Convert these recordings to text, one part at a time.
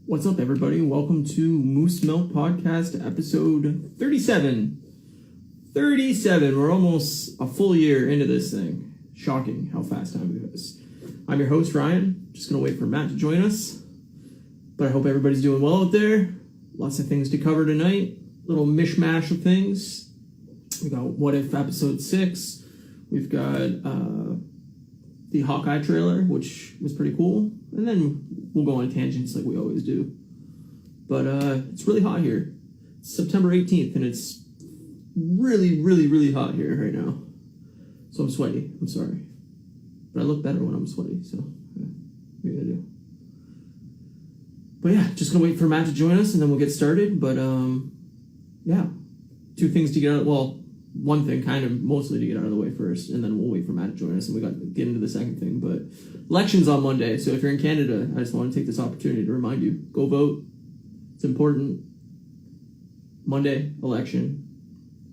What's up, everybody? Welcome to Moose Milk Podcast, episode 37. 37. We're almost a full year into this thing. Shocking how fast time goes. I'm your host, Ryan. Just going to wait for Matt to join us. But I hope everybody's doing well out there. Lots of things to cover tonight. Little mishmash of things. We got What If episode 6. We've got the Hawkeye trailer, which was pretty cool. And then we'll go on tangents like we always do. But it's really hot here. It's September 18th, and it's really, really, really hot here right now. So I'm sweaty. I'm sorry. But I look better when I'm sweaty, so yeah, what are you gonna do? But yeah, just gonna wait for Matt to join us, and then we'll get started. But yeah, two things to get out. Well, one thing kind of mostly to get out of the way first, and then we'll wait for Matt to join us, and we got to get into the second thing. But elections on Monday, so if you're in Canada, I just want to take this opportunity to remind you, go vote. It's important. Monday, election.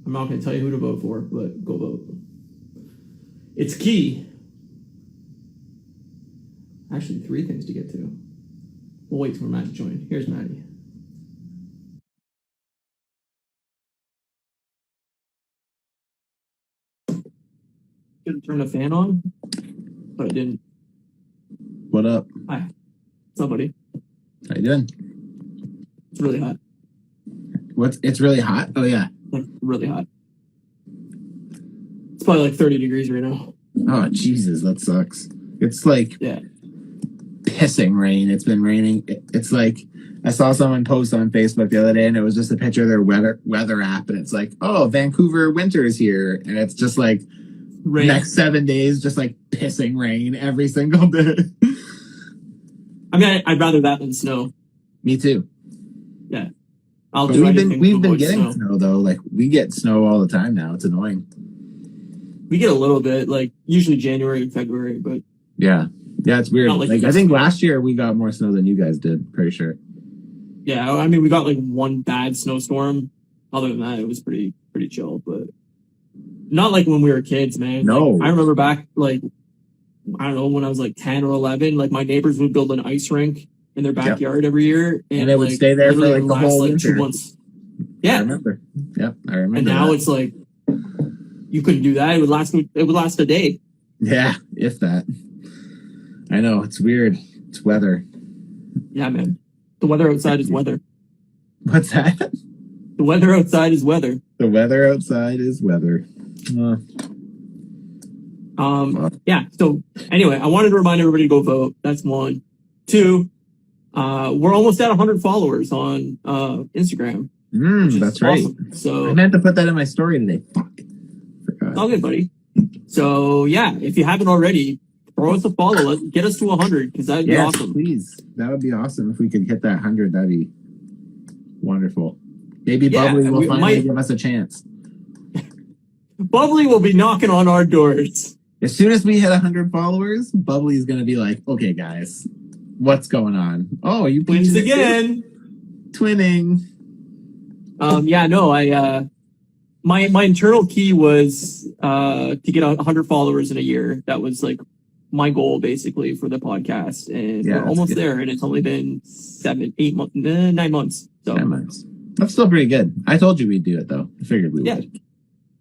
I'm not going to tell you who to vote for, but go vote. It's key. Actually, 3 things to get to. We'll wait for Matt to join. Here's Maddie. Should have turned the fan on, but I didn't. What up? Hi. What's up, buddy? How you doing? It's really hot. It's really hot? Oh, yeah. Like, really hot. It's probably like 30 degrees right now. Oh, Jesus, that sucks. It's like pissing rain. It's been raining. It's like, I saw someone post on Facebook the other day, and it was just a picture of their weather app, and it's like, oh, Vancouver winter is here. And it's just like, rain. Next 7 days, just like pissing rain every single day. I mean, I'd rather that than snow. Me too. Yeah. We've been getting snow though. Like, we get snow all the time now. It's annoying. We get a little bit, like usually January and February, but yeah, it's weird. Like I think last year we got more snow than you guys did. Pretty sure. Yeah, I mean, we got like one bad snowstorm. Other than that, it was pretty chill, but not like when we were kids, man. No, like, I remember back, like, I don't know, when I was like 10 or 11, like my neighbors would build an ice rink in their backyard every year, and it would stay there for like the whole winter. 2 months. Yeah, I remember. Yep, I remember. And now it's like you couldn't do that. It would last a day. Yeah, if that. I know, it's weird. It's weather. Yeah, man. The weather outside is weather. What's that? The weather outside is weather. The weather outside is weather. Yeah. So anyway, I wanted to remind everybody to go vote. That's 1. 2. We're almost at 100 followers on Instagram. That's right. Awesome. So I meant to put that in my story today. Fuck. Forgot. Okay, buddy. So yeah, if you haven't already, throw us a follow. Let's get us to 100 because that'd be awesome. Please. That would be awesome if we could hit that 100. That'd be wonderful. Maybe Bubbly will finally give us a chance. Bubbly will be knocking on our doors. As soon as we hit 100 followers, Bubbly's going to be like, okay, guys, what's going on? Oh, you twins again. Twinning. Yeah, no, my internal key was to get 100 followers in a year. That was like my goal basically for the podcast, and we're almost there. And it's only been 9 months. So 9 months. That's still pretty good. I told you we'd do it though. I figured we would.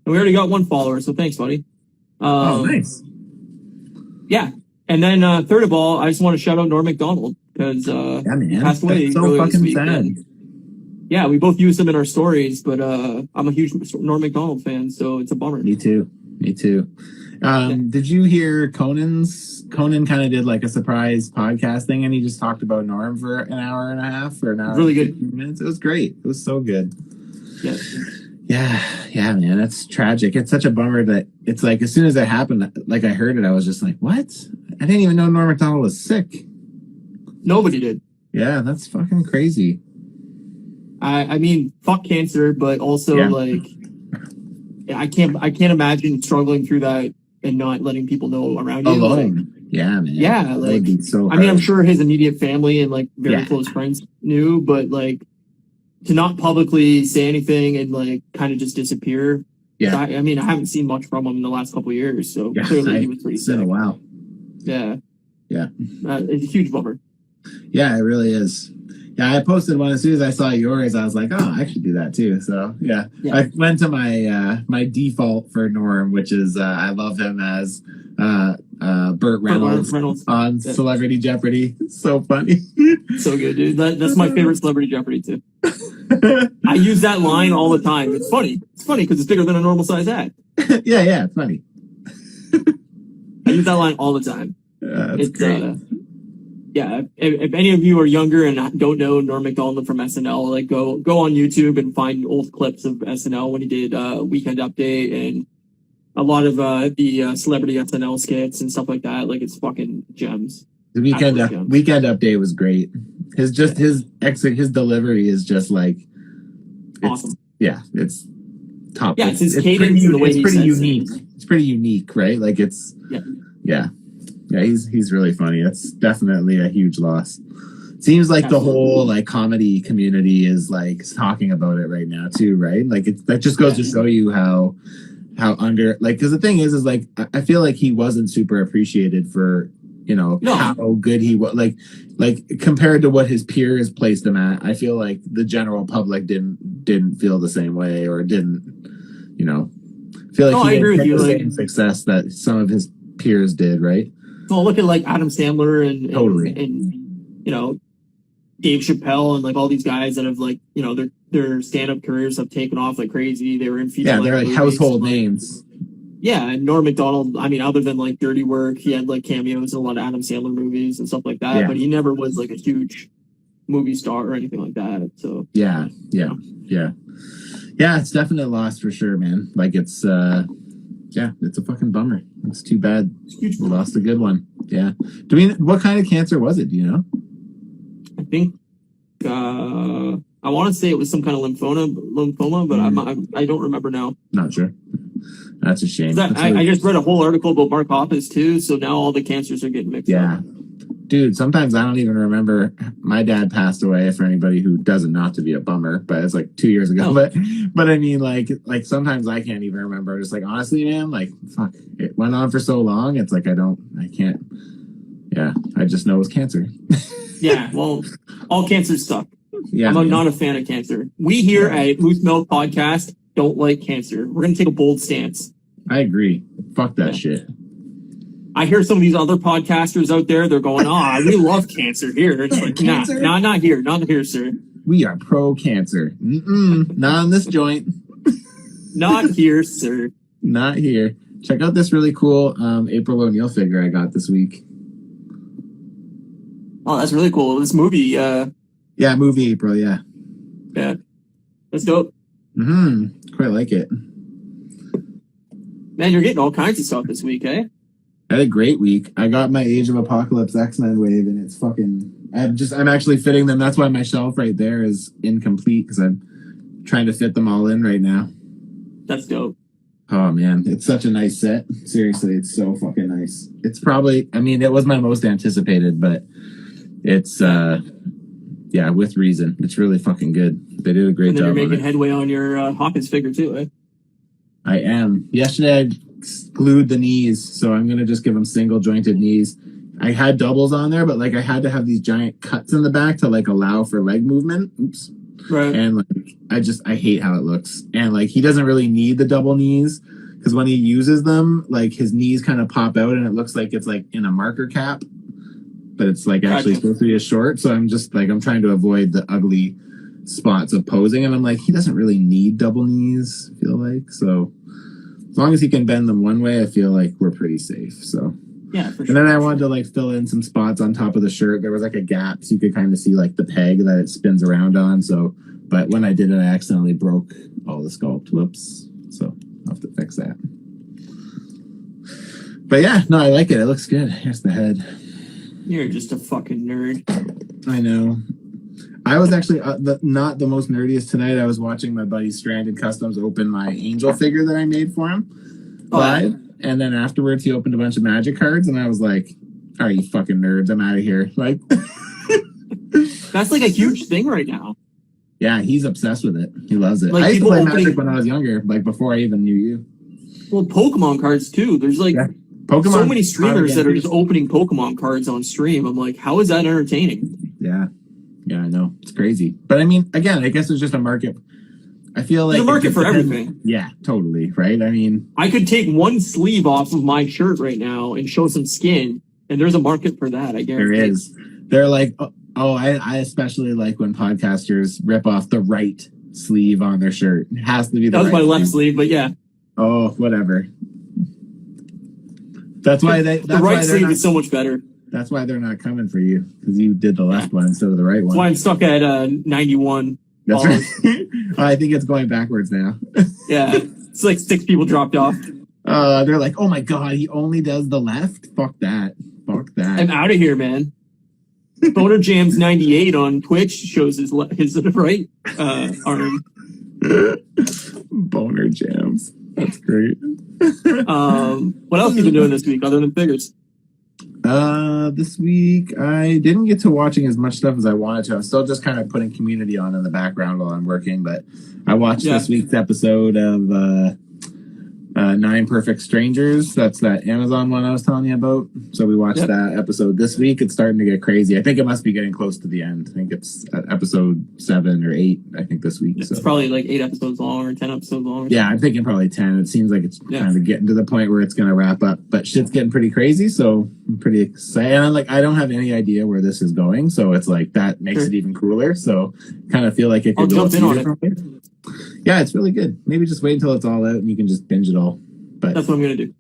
And we already got 1 follower, so thanks, buddy. Nice. Yeah, and then third of all, I just want to shout out Norm Macdonald because passed away. That's so fucking sad. Yeah, we both use him in our stories, but I'm a huge Norm Macdonald fan, so it's a bummer. Me too. Did you hear Conan kind of did like a surprise podcast thing, and he just talked about Norm for an hour and a half or an hour. Really good. Minutes. It was great. It was so good. Yeah, man. That's tragic. It's such a bummer that it's like as soon as that happened, like I heard it, I was just like, what? I didn't even know Norm Macdonald was sick. Nobody did. Yeah, that's fucking crazy. I mean, fuck cancer, but also like, I can't imagine struggling through that and not letting people know around you. Alone. Like, yeah, man. Yeah, like, so I mean, I'm sure his immediate family and like very close friends knew, but like to not publicly say anything and like kind of just disappear. Yeah. I mean, I haven't seen much from him in the last couple of years, so clearly he was pretty sick. It's been a while. Yeah. Yeah. It's a huge bummer. Yeah, it really is. Yeah, I posted one as soon as I saw yours. I was like, oh, I should do that too. So yeah. I went to my default for Norm, which is I love him as Burt Reynolds on Celebrity Jeopardy. So funny. So good, dude. That's my favorite Celebrity Jeopardy too. I use that line all the time. It's funny. It's funny because it's bigger than a normal size hat. yeah, it's funny. I use that line all the time. That's great. If any of you are younger and don't know Norm Macdonald from SNL, like go on YouTube and find old clips of SNL when he did Weekend Update and a lot of the celebrity SNL skits and stuff like that. Like it's fucking gems. The Weekend Update was great. His delivery is just like awesome. It's top. Yeah, it's his cadence and the way it's pretty unique. It's pretty unique, right? Like it's yeah. He's really funny. It's definitely a huge loss. Seems like the whole like comedy community is like talking about it right now too, right? Like that just goes to show you how under like because the thing is like I feel like he wasn't super appreciated for how good he was like compared to what his peers placed him at. I feel like the general public didn't feel the same way or didn't feel like he didn't get the same success that some of his peers did, right? Well, look at like Adam Sandler and Dave Chappelle and like all these guys that have like their stand-up careers have taken off like crazy. They were in feature they're like household names. Yeah, and Norm Macdonald, I mean, other than like Dirty Work, he had like cameos in a lot of Adam Sandler movies and stuff like that, but he never was like a huge movie star or anything like that. So yeah, it's definitely a loss for sure, man. Like it's it's a fucking bummer. It's too bad. We lost a good one. Yeah. What kind of cancer was it? Do you know? I think I want to say it was some kind of lymphoma, but I don't remember now. Not sure. That's a shame. I just read a whole article about Mark Hoppus too, so now all the cancers are getting mixed up. Yeah. Dude, sometimes I don't even remember. My dad passed away, for anybody who doesn't, not to be a bummer, but it's like 2 years ago. Oh. But I mean, like sometimes I can't even remember. Just like, honestly, man, like, fuck, it went on for so long. It's like, I can't. Yeah, I just know it was cancer. Yeah, well, all cancers suck. Yeah, I'm not a fan of cancer. We here at Moose Milk Podcast don't like cancer. We're going to take a bold stance. I agree. Fuck that shit. I hear some of these other podcasters out there, they're going, we love cancer here. It's like, nah, not here, sir. We are pro-cancer. Not on this joint. Not here, sir. Not here. Check out this really cool April O'Neil figure I got this week. Oh, that's really cool. This movie. Movie April, yeah. Yeah. That's dope. Quite like it. Man, you're getting all kinds of stuff this week, eh? I had a great week. I got my Age of Apocalypse X-Men wave, and it's fucking... I'm actually fitting them. That's why my shelf right there is incomplete, because I'm trying to fit them all in right now. That's dope. Oh, man. It's such a nice set. Seriously, it's so fucking nice. It's probably... I mean, it was my most anticipated, but it's... with reason. It's really fucking good. They did a great job. And you're making headway on your Hawkins figure, too, eh? I am. Yesterday, I glued the knees, so I'm gonna just give them single jointed knees. I had doubles on there, but like I had to have these giant cuts in the back to like allow for leg movement. Oops. Right. And like I hate how it looks. And like he doesn't really need the double knees because when he uses them, like his knees kind of pop out and it looks like it's like in a marker cap, but it's like actually supposed to be a short. So I'm just like I'm trying to avoid the ugly spots of posing, and I'm like he doesn't really need double knees. I feel like so. As long as he can bend them one way, I feel like we're pretty safe. So yeah, for sure. And then I wanted to like fill in some spots on top of the shirt. There was like a gap, so you could kind of see like the peg that it spins around on. So, but when I did it, I accidentally broke all the sculpt. Whoops. So I'll have to fix that. But yeah, no, I like it. It looks good. Here's the head. You're just a fucking nerd. I know. I was actually not the most nerdiest tonight. I was watching my buddy Stranded Customs open my Angel figure that I made for him live. And then afterwards, he opened a bunch of Magic cards. And I was like, all right, you fucking nerds. I'm out of here. Like, that's like a huge thing right now. Yeah, he's obsessed with it. He loves it. Like, I used to play Magic when I was younger, like before I even knew you. Well, Pokemon cards too. There's like Pokemon so many streamers that are just opening Pokemon cards on stream. I'm like, how is that entertaining? Yeah. Yeah, I know. It's crazy. But I mean, again, I guess it's just a market. I feel like there's a market for everything. Yeah, totally. Right. I mean, I could take one sleeve off of my shirt right now and show some skin, and there's a market for that. I guarantee. there is. They're like, I especially like when podcasters rip off the right sleeve on their shirt. It has to be the that was right my left sleeve, but yeah. Oh, whatever. That's why the right sleeve is so much better. That's why they're not coming for you, because you did the left one instead of the right one. That's why I'm stuck at 91. That's right. I think it's going backwards now. Yeah, it's like 6 people dropped off. They're like, oh my god, he only does the left? Fuck that. I'm out of here, man. Boner Jams 98 on Twitch shows his right arm. Boner Jams. That's great. What else have you been doing this week other than figures? This week I didn't get to watching as much stuff as I wanted to. I'm still just kind of putting Community on in the background while I'm working, but I watched this week's episode of 9 Perfect Strangers. That's that Amazon one I was telling you about. So we watched that episode this week. It's starting to get crazy. I think it must be getting close to the end. I think it's episode 7 or 8, I think, this week. It's probably like 8 episodes long or 10 episodes long. Yeah, I'm thinking probably 10. It seems like it's kind of getting to the point where it's going to wrap up. But shit's getting pretty crazy, so I'm pretty excited. And I don't have any idea where this is going, so it's like that makes it even cooler. So kind of feel like it could go jump in on it. Yeah, it's really good. Maybe just wait until it's all out and you can just binge it all. But that's what I'm gonna do.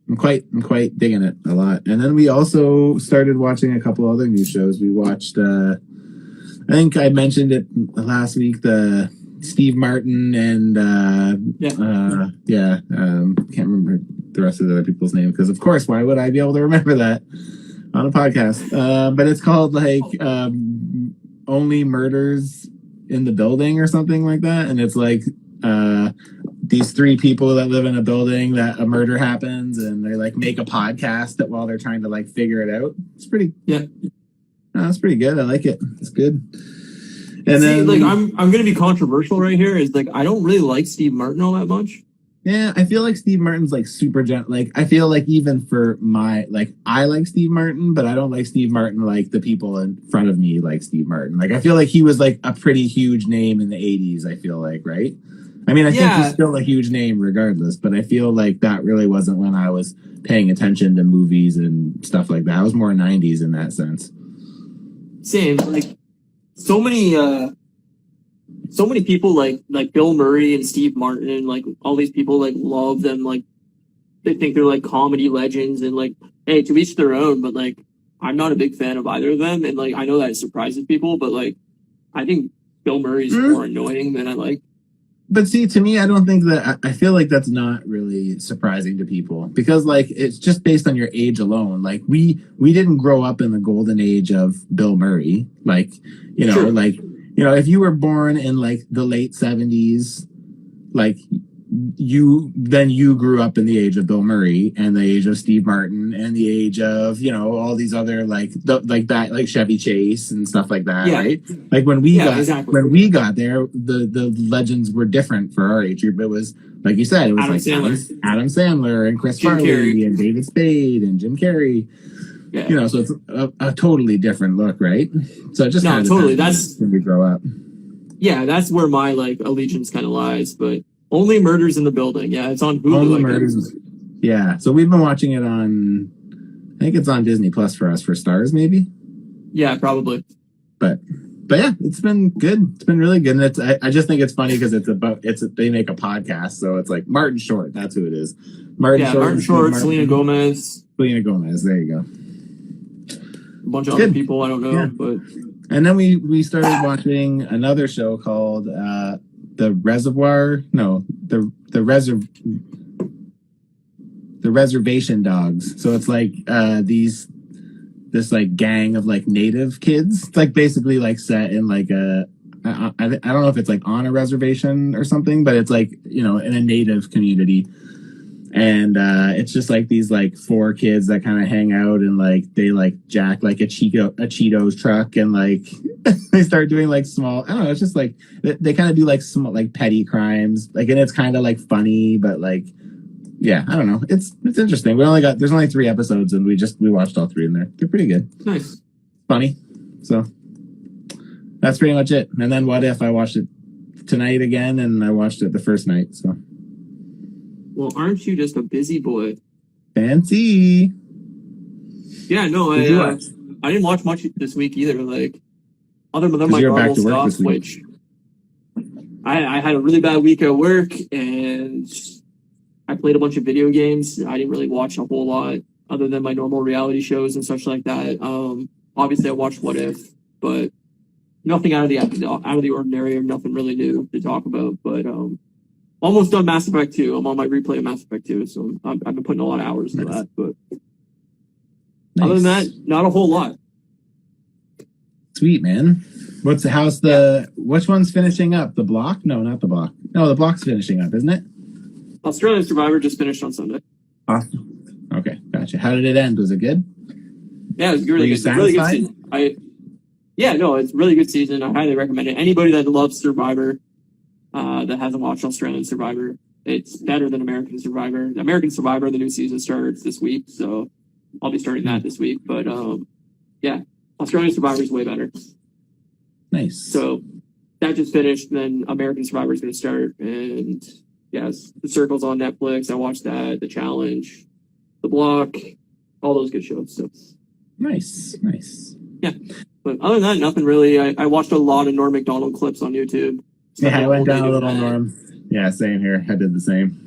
I'm quite digging it a lot. And then we also started watching a couple other new shows. We watched I think I mentioned it last week, the Steve Martin and can't remember the rest of the other people's name, because of course, why would I be able to remember that on a podcast? But it's called like Only Murders in the Building or something like that, and it's like these 3 people that live in a building that a murder happens, and they like make a podcast that while they're trying to like figure it out. It's pretty it's pretty good. I like it. It's good. And then like I'm gonna be controversial right here, is like I don't really like Steve Martin all that much. Yeah, I feel like Steve Martin's like super like I feel like even for my like I like Steve Martin, but I don't like Steve Martin like the people in front of me like Steve Martin. Like I feel like he was like a pretty huge name in the 80s, I feel like, right? I mean, I think he's still a huge name regardless, but I feel like that really wasn't when I was paying attention to movies and stuff like that. I was more 90s in that sense. Same. Like so many people like Bill Murray and Steve Martin and like all these people like love them, like they think they're like comedy legends, and like, hey, to each their own, but like I'm not a big fan of either of them, and like I know that surprises people, but like I think Bill Murray's more annoying than I like. But see, to me, I don't think that, I feel like that's not really surprising to people, because like it's just based on your age alone. Like we didn't grow up in the golden age of Bill Murray. Like, you know, like, you know, if you were born in like the late 70s, like you grew up in the age of Bill Murray and the age of Steve Martin and the age of, you know, all these other like Chevy Chase and stuff like that, right? Like when we got there, the legends were different for our age group. It was like you said, it was Adam Sandler and Chris Farley and David Spade and Jim Carrey. Yeah. You know, so it's a totally different look, right? So it just kind of totally. That's when we grow up. Yeah, that's where my like allegiance kind of lies, but. Only Murders in the Building. Yeah, it's on Hulu. Only Murders. Yeah, so we've been watching it on, I think it's on Disney Plus for us, for Stars, maybe? Yeah, probably. But yeah, it's been good. It's been really good. And I just think it's funny because they make a podcast, so it's like Martin Short, that's who it is. Martin Short, Selena Gomez. Selena Gomez, there you go. A bunch of other people, I don't know, but... And then we started watching another show called... The Reservation Dogs. So it's like this like gang of like native kids. It's like basically like set in like I don't know if it's like on a reservation or something, but it's like, you know, in a native community. And it's just like these like 4 kids that kind of hang out and like they like jack like a Cheetos truck and like they start doing like small, I don't know, it's just like they kind of do like small like petty crimes, like, and it's kind of like funny, but like, yeah, I don't know, it's interesting. There's only 3 episodes and we watched all 3 in there. They're pretty good. Nice. Funny. So That's pretty much it. And then What If? I watched it tonight again, and I watched it the first night. So. Well, aren't you just a busy boy? Fancy. Yeah, no, I didn't watch much this week either. Like, other than my normal stuff, which I had a really bad week at work, and I played a bunch of video games. I didn't really watch a whole lot other than my normal reality shows and such like that. Obviously, I watched What If, but nothing out of the ordinary, or nothing really new to talk about. But almost done Mass Effect 2. I'm on my replay of Mass Effect 2, so I've been putting a lot of hours into that. But other than that, not a whole lot. Sweet, man. Which one's finishing up? The Block? No, not The Block. No, The Block's finishing up, isn't it? Australian Survivor just finished on Sunday. Awesome. Okay, gotcha. How did it end? Was it good? Yeah, it was really good. Really good season. It's a really good season. I highly recommend it. Anybody that loves Survivor, that hasn't watched Australian Survivor, it's better than American Survivor. American Survivor, the new season starts this week, so I'll be starting that this week. But Australian Survivor is way better. Nice. So that just finished, and then American Survivor is going to start. And yes, The Circle's on Netflix. I watched that. The Challenge, The Block, all those good shows. So nice. Yeah. But other than that, nothing really. I watched a lot of Norm Macdonald clips on YouTube. Yeah, I went down a little Norm. Yeah, same here. I did the same.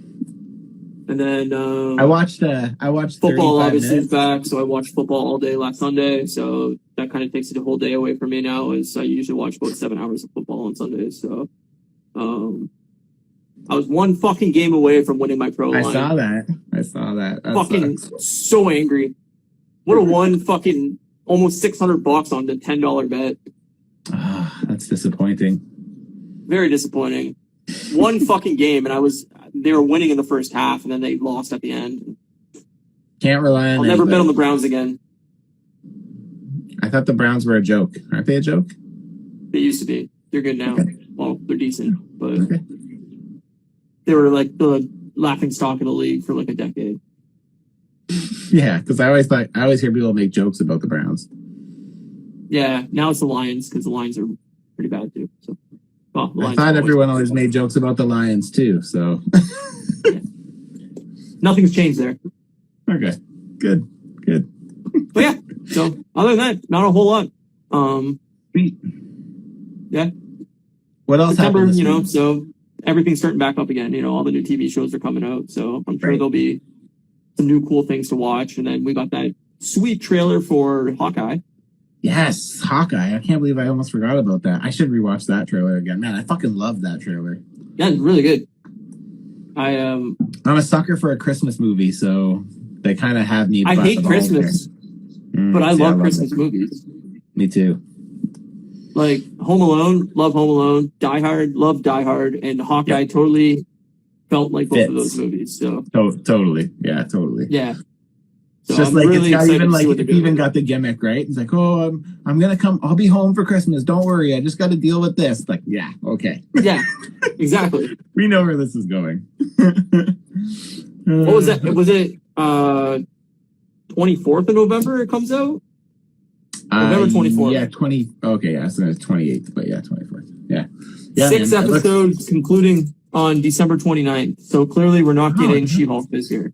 And then I watched football. Obviously is back, so I watched football all day last Sunday. So that kind of takes the whole day away from me now. As I usually watch about 7 hours of football on Sundays. So I was one fucking game away from winning my pro line. I saw that. That fucking sucks. So angry. What a one fucking almost $600 on the $10 bet. That's disappointing. Very disappointing. One fucking game, and they were winning in the first half, and then they lost at the end. Can't rely on. I'll never bet on the Browns again. I thought the Browns were a joke. Aren't they a joke? They used to be. They're good now. Okay. Well, they're decent, but okay. They were like the laughing stock of the league for like a decade. Yeah, because I always hear people make jokes about the Browns. Yeah, now it's the Lions, because the Lions are pretty bad too. So, I thought everyone always made jokes about the Lions too. So, yeah. Nothing's changed there. Okay, good. But yeah, so other than that, not a whole lot. Sweet. Yeah. What else September, happened? So everything's starting back up again. All the new TV shows are coming out, so I'm sure there'll be some new cool things to watch. And then we got that sweet trailer for Hawkeye. Yes, Hawkeye. I can't believe I almost forgot about that. I should rewatch that trailer again. Man, I fucking love that trailer. Yeah, it's really good. I'm a sucker for a Christmas movie, so they kind of have me. I hate Christmas, but I love Christmas movies. Me too. Like Home Alone, love Home Alone. Die Hard, love Die Hard, and Hawkeye totally felt like both of those movies. So totally, yeah, totally, yeah. So it's just I'm like really it's even got the gimmick, right? It's like, oh, I'm gonna come. I'll be home for Christmas. Don't worry, I just got to deal with this. Like, yeah, okay, yeah, exactly. We know where this is going. What was that? Was it 24th of November? It comes out. November 24th. Yeah, 20. Okay, yeah, so it's 28th, but yeah, 24th. Yeah. 6 episodes concluding on December 29th. So clearly, we're not getting She-Hulk this year.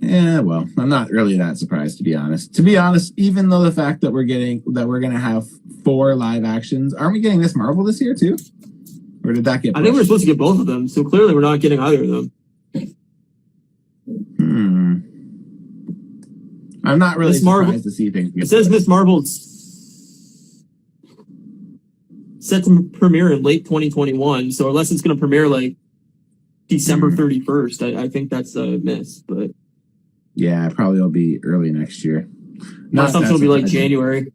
Yeah, well, I'm not really that surprised, to be honest. Even though the fact that we're going to have 4 live actions, aren't we getting Miss Marvel this year too? Or did that get pushed? I think we're supposed to get both of them, so clearly we're not getting either of them. I'm not really surprised to see things. It says Miss Marvel's set to premiere in late 2021, so unless it's going to premiere like December 31st, I think that's a miss, but... Yeah, probably will be early next year. My assumption will be like January.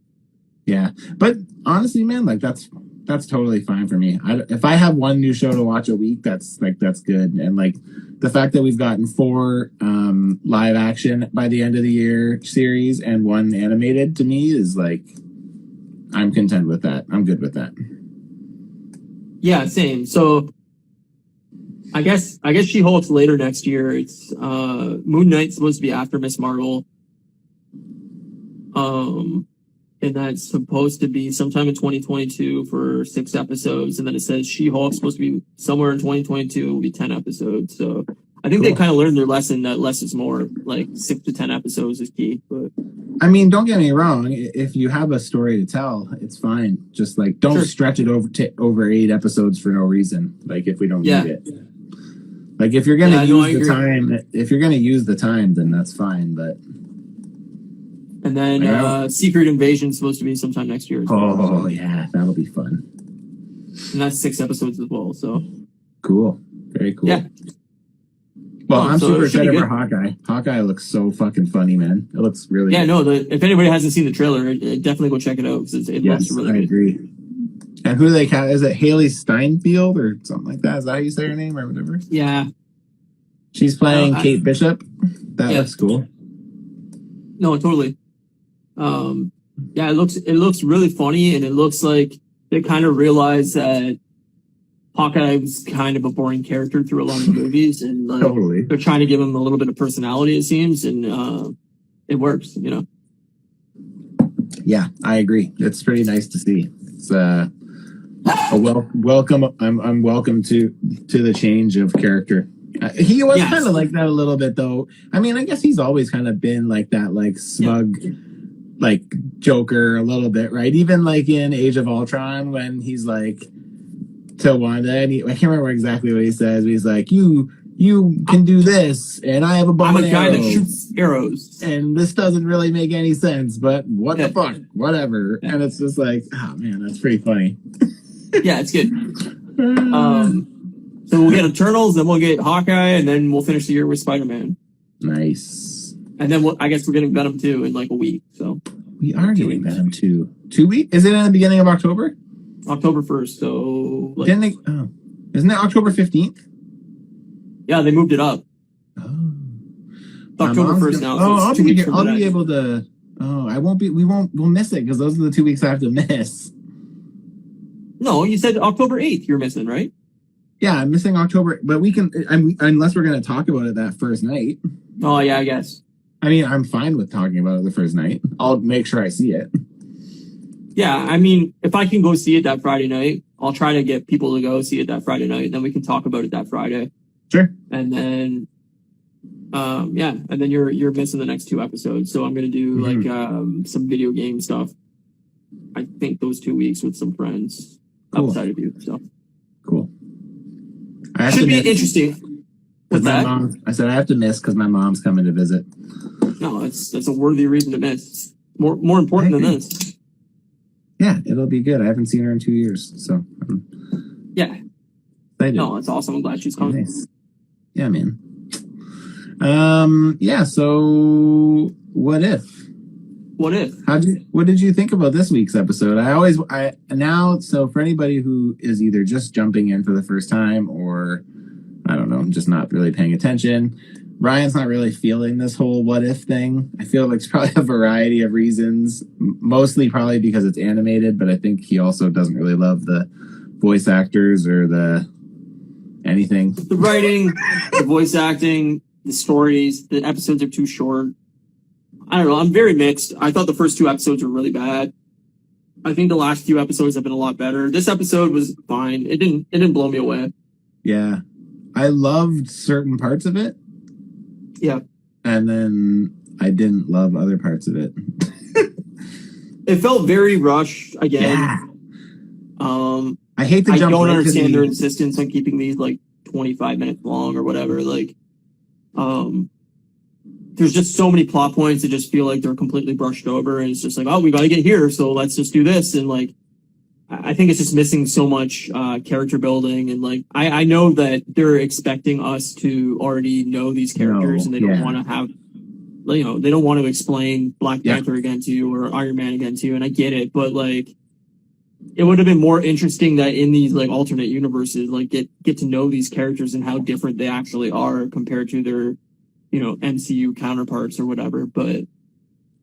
Yeah, but honestly, man, like that's totally fine for me. If I have one new show to watch a week, that's good. And like the fact that we've gotten 4 live action by the end of the year series and 1 animated, to me is like, I'm content with that. I'm good with that. Yeah, same. So I guess She-Hulk's later next year. It's Moon Knight's supposed to be after Miss Marvel. And and that's supposed to be sometime in 2022 for 6 episodes, and then it says She-Hulk's supposed to be somewhere in 2022. It will be 10 episodes. So I think they kind of learned their lesson that less is more. Like 6 to 10 episodes is key. But I mean, don't get me wrong. If you have a story to tell, it's fine. Just like don't stretch it over 8 episodes for no reason. Like if we don't need it. Like if you're gonna use the time, then that's fine. But and then Secret Invasion is supposed to be sometime next year. Oh yeah, that'll be fun. And that's 6 episodes as well. So cool, very cool. Yeah. Well, I'm super excited for Hawkeye. Hawkeye looks so fucking funny, man. It looks really good. No, if anybody hasn't seen the trailer, definitely go check it out because it looks really good. I agree. And who do they cast? Is it Haley Steinfeld or something like that? Is that how you say her name or whatever? Yeah. She's playing Kate Bishop. That looks cool. No, totally. It looks really funny, and it looks like they kind of realize that Hawkeye was kind of a boring character through a lot of the movies, and they're trying to give him a little bit of personality, it seems, and it works, you know. Yeah, I agree. It's pretty nice to see. It's a welcome. I'm welcome to the change of character. He was kind of like that a little bit, though. I mean, I guess he's always kind of been like that, like smug, like Joker a little bit, right? Even like in Age of Ultron when he's like to Wanda, and I can't remember exactly what he says, but he's like, you can do this, and I have a bomb. I'm a guy that shoots arrows, and this doesn't really make any sense, but what the fuck, whatever. And it's just like, oh man, that's pretty funny. Yeah, it's good. So we'll get Eternals, then we'll get Hawkeye, and then we'll finish the year with Spider-Man. Nice. And then I guess we're getting Venom 2 in like a week. So we are getting Venom 2. 2 weeks? Is it in the beginning of October? October 1st. So isn't it October 15th? Yeah, they moved it up. Oh. It's October 1st now. So I'll be able to. Oh, I won't be. We'll miss it because those are the 2 weeks I have to miss. No, you said October 8th. You're missing, right? Yeah, I'm missing October, but we can, unless we're going to talk about it that first night. Oh, yeah, I guess. I mean, I'm fine with talking about it the first night. I'll make sure I see it. Yeah, I mean, if I can go see it that Friday night, I'll try to get people to go see it that Friday night, and then we can talk about it that Friday. Sure. And then, and then you're missing the next 2 episodes, so I'm going to do, some video game stuff. I think those 2 weeks with some friends outside of you, so. Cool. Should be interesting. What's that? I said I have to miss because my mom's coming to visit. No, that's a worthy reason to miss. More important than this. Yeah, it'll be good. I haven't seen her in 2 years, so. Yeah. Excited. No, it's awesome. I'm glad she's coming. Nice. Yeah, man. Yeah. So, what if? What if? What did you think about this week's episode? So for anybody who is either just jumping in for the first time or, I don't know, just not really paying attention, Ryan's not really feeling this whole what if thing. I feel like it's probably a variety of reasons, mostly probably because it's animated, but I think he also doesn't really love the voice actors or anything. The writing, the voice acting, the stories, the episodes are too short. I don't know. I'm very mixed. I thought the first 2 episodes were really bad. I think the last few episodes have been a lot better. This episode was fine. It didn't blow me away. Yeah. I loved certain parts of it. Yeah. And then I didn't love other parts of it. It felt very rushed again. Yeah. I hate to jump. I don't understand their insistence on keeping these like 25 minutes long or whatever. Like, there's just so many plot points that just feel like they're completely brushed over, and it's just like, oh, we got to get here, so let's just do this. And like, I think it's just missing so much character building, and like, I know that they're expecting us to already know these characters, and they don't want to have, they don't want to explain Black Panther again to you or Iron Man again to you, and I get it, but like, it would have been more interesting that in these like alternate universes, like get to know these characters and how different they actually are compared to their MCU counterparts or whatever. But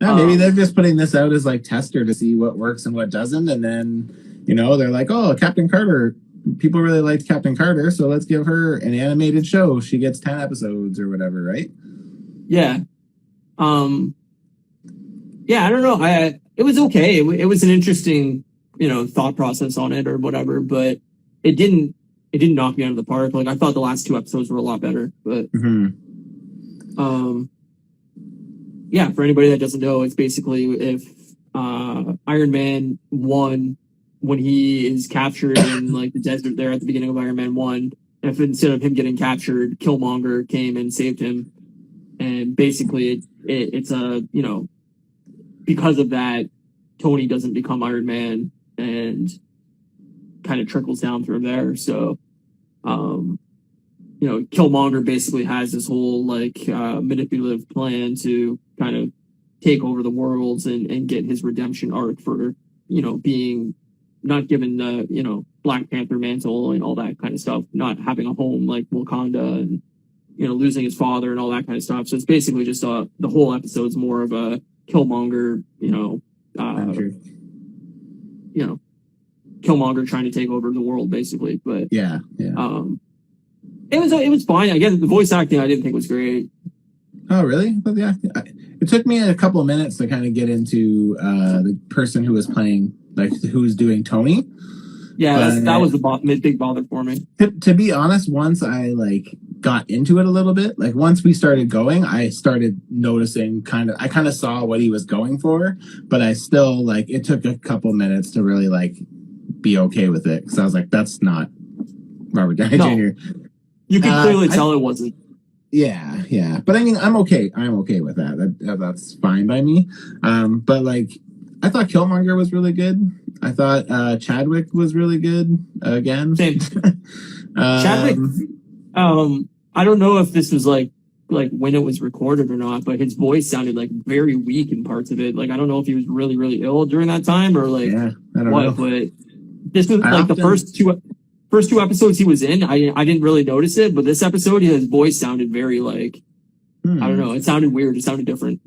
maybe they're just putting this out as like tester to see what works and what doesn't, and then they're like, oh, Captain Carter, people really liked Captain Carter, so let's give her an animated show. She gets 10 episodes or whatever, right? Yeah. I don't know. it was okay. It was an interesting, thought process on it or whatever, but it didn't knock me out of the park. Like I thought the last 2 episodes were a lot better, but yeah, for anybody that doesn't know, it's basically if Iron Man 1, when he is captured in like the desert there at the beginning of Iron Man 1, if instead of him getting captured, Killmonger came and saved him, and basically it's a because of that, Tony doesn't become Iron Man, and kind of trickles down through there. So, Killmonger basically has this whole like manipulative plan to kind of take over the worlds and get his redemption arc for being not given the Black Panther mantle and all that kind of stuff, not having a home like Wakanda, and losing his father and all that kind of stuff. So it's basically just the whole episode's more of a Killmonger, Killmonger trying to take over the world, basically. But yeah. It was fine. Again, the voice acting I didn't think was great. Oh, really? But the acting, it took me a couple of minutes to kind of get into the person who was playing, like who's doing Tony. Yeah, that was a big bother for me. To be honest, once I like got into it a little bit, like once we started going, I started noticing I kind of saw what he was going for, but I still like it took a couple minutes to really like be okay with it, because I was like, that's not Robert Downey Jr. You can clearly tell it wasn't. Yeah. But I mean, I'm okay with that. That's fine by me. But like, I thought Killmonger was really good. I thought Chadwick was really good again. Same. Chadwick. I don't know if this was like when it was recorded or not, but his voice sounded like very weak in parts of it. Like I don't know if he was really, really ill during that time or like I don't know. But this was like the first two episodes he was in. I didn't really notice it, but this episode his voice sounded very like I don't know. It sounded weird. It sounded different.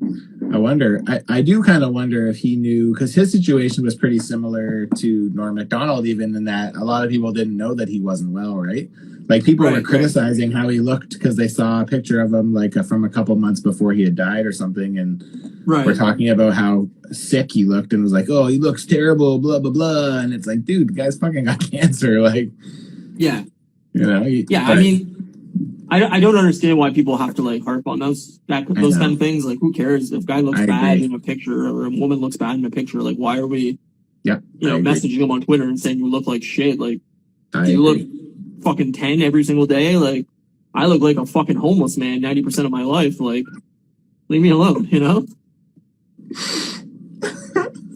I wonder. I do kind of wonder if he knew, because his situation was pretty similar to Norm Macdonald, even in that a lot of people didn't know that he wasn't well, right? Like people were criticizing how he looked because they saw a picture of him like from a couple months before he had died or something, and we're talking about how sick he looked and was like, oh, he looks terrible, blah blah blah, and it's like, dude, the guy's fucking got cancer, like, I mean, I don't understand why people have to like harp on those kind of things. Like, who cares if a guy looks bad in a picture or a woman looks bad in a picture? Like, why are we, messaging them on Twitter and saying you look like shit? Like, do you look fucking 10 every single day? Like, I look like a fucking homeless man 90% of my life. Like, leave me alone.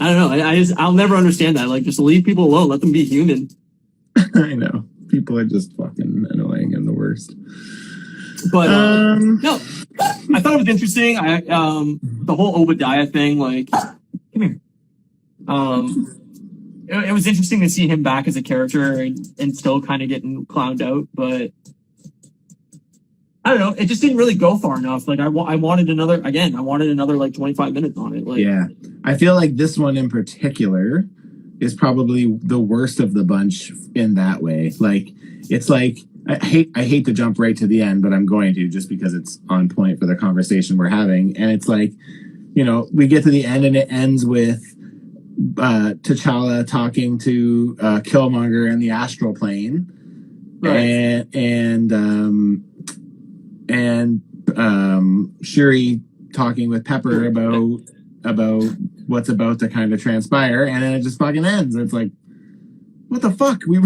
I don't know. I'll never understand that. Like, just leave people alone. Let them be human. I know. People are just fucking annoying and the worst. But no, I thought it was interesting. The whole Obadiah thing, like, come here. It was interesting to see him back as a character and still kind of getting clowned out. But I don't know. It just didn't really go far enough. Like I wanted another like 25 minutes on it. Like, yeah, I feel like this one in particular is probably the worst of the bunch in that way. Like, it's like, I hate to jump right to the end, but I'm going to, just because it's on point for the conversation we're having. And it's like, we get to the end and it ends with T'Challa talking to Killmonger in the astral plane, and Shuri talking with Pepper about what's about to kind of transpire, and then it just fucking ends. It's like, what the fuck? We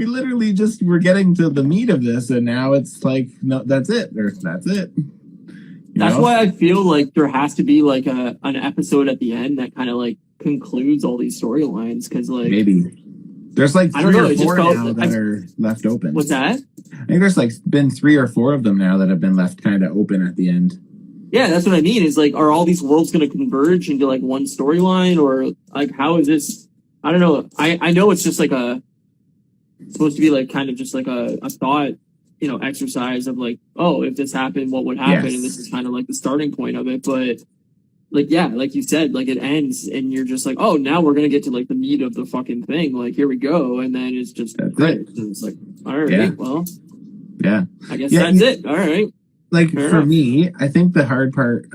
literally just were getting to the meat of this, and now it's like, no, that's it. That's it. That's why I feel like there has to be like an episode at the end that kind of like concludes all these storylines, because like maybe there's like 3 or 4 now that are left open. What's that? I think there's like been 3 or 4 of them now that have been left kind of open at the end. Yeah, that's what I mean. Is like, are all these worlds going to converge into like one storyline, or like how is this? I don't know. I know it's just like supposed to be like kind of just like a thought, exercise of like, oh, if this happened, what would happen? Yes. And this is kind of like the starting point of it. But like, yeah, like you said, like it ends and you're just like, oh, now we're going to get to like the meat of the fucking thing. Like, here we go. And then it's just, great. And it's like, all right, well, I guess that's it. All right. Like, for me, I think the hard part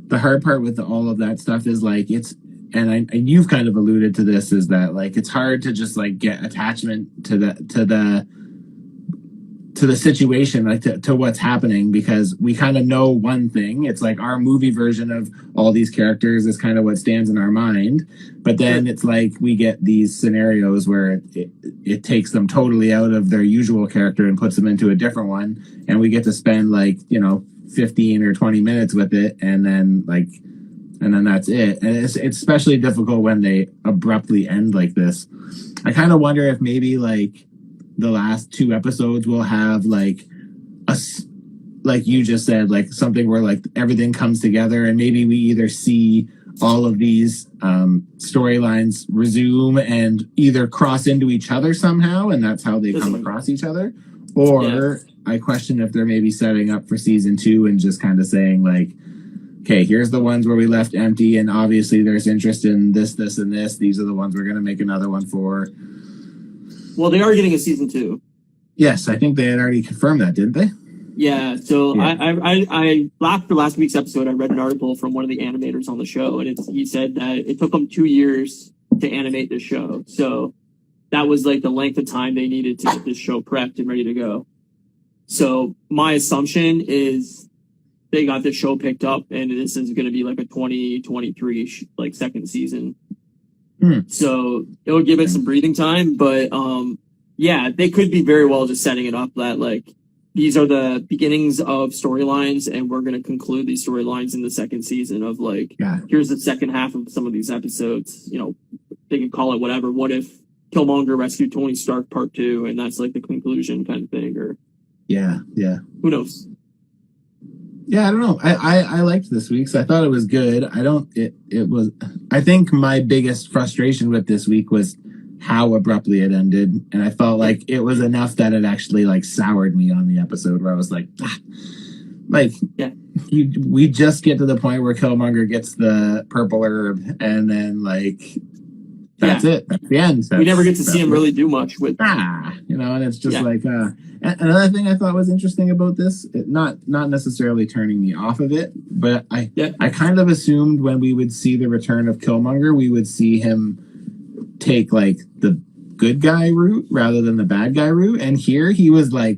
the hard part with all of that stuff is like and you've kind of alluded to this, is that like it's hard to just like get attachment to the situation, like to what's happening, because we kind of know one thing. It's like our movie version of all these characters is kind of what stands in our mind, but then it's like we get these scenarios where it takes them totally out of their usual character and puts them into a different one, and we get to spend like 15 or 20 minutes with it, and then that's it. And it's especially difficult when they abruptly end like this. I kind of wonder if maybe like the last 2 episodes will have like like you just said, like something where like everything comes together, and maybe we either see all of these storylines resume and either cross into each other somehow, and that's how they come across each other, or I question if they're maybe setting up for season 2 and just kind of saying like, okay, here's the ones where we left empty, and obviously there's interest in this, and this. These are the ones we're going to make another one for. Well, they are getting a season 2. Yes, I think they had already confirmed that, didn't they? Yeah. So I after last week's episode, I read an article from one of the animators on the show, and he said that it took them 2 years to animate this show. So that was like the length of time they needed to get this show prepped and ready to go. So my assumption is they got this show picked up, and this is going to be like a 2023 like second season. So it would give it some breathing time, but they could be very well just setting it up that like these are the beginnings of storylines, and we're going to conclude these storylines in the second season of like, here's the second half of some of these episodes. They can call it whatever. What if Killmonger rescued Tony Stark Part 2, and that's like the conclusion kind of thing, or who knows? Yeah, I don't know. I liked this week's. I thought it was good. I think my biggest frustration with this week was how abruptly it ended. And I felt like it was enough that it actually like soured me on the episode, where I was like, we just get to the point where Killmonger gets the purple herb, and then like, that's it. That's the end. We never get to see him really do much with, and it's just like, another thing I thought was interesting about this, not necessarily turning me off of it, but I kind of assumed when we would see the return of Killmonger, we would see him take like the good guy route rather than the bad guy route. And here he was like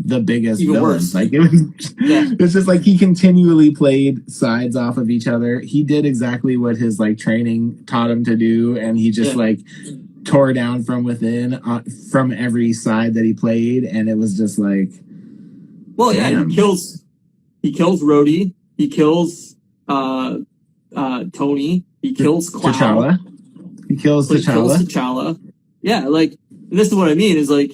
the biggest even villain. Worse. Like it was, it's just like he continually played sides off of each other. He did exactly what his like training taught him to do, and he just like tore down from within from every side that he played, and it was just like, he kills Rhodey, he kills Tony, he kills Cloud. T'Challa. He kills T'Challa. Yeah, like, and this is what I mean, is like,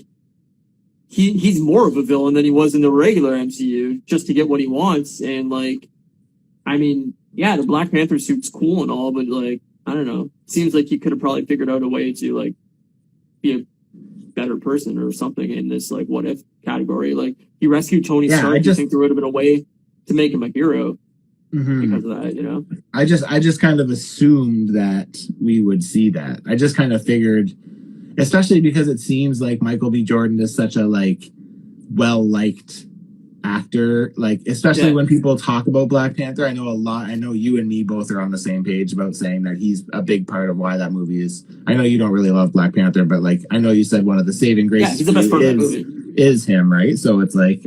he's more of a villain than he was in the regular MCU, just to get what he wants. And like, I mean, the Black Panther suit's cool and all, but like, I don't know. Seems like he could have probably figured out a way to like be a better person or something in this like what if category. Like, he rescued Tony Stark. I think there would have been a way to make him a hero because of that. I just kind of assumed that we would see that. I just kind of figured, especially because it seems like Michael B. Jordan is such a like well-liked actor, like especially when people talk about Black Panther. I know you and me both are on the same page about saying that he's a big part of why that movie is. I know you don't really love Black Panther, but like I know you said one of the saving graces he's the best part of that movie. Is him, right? So it's like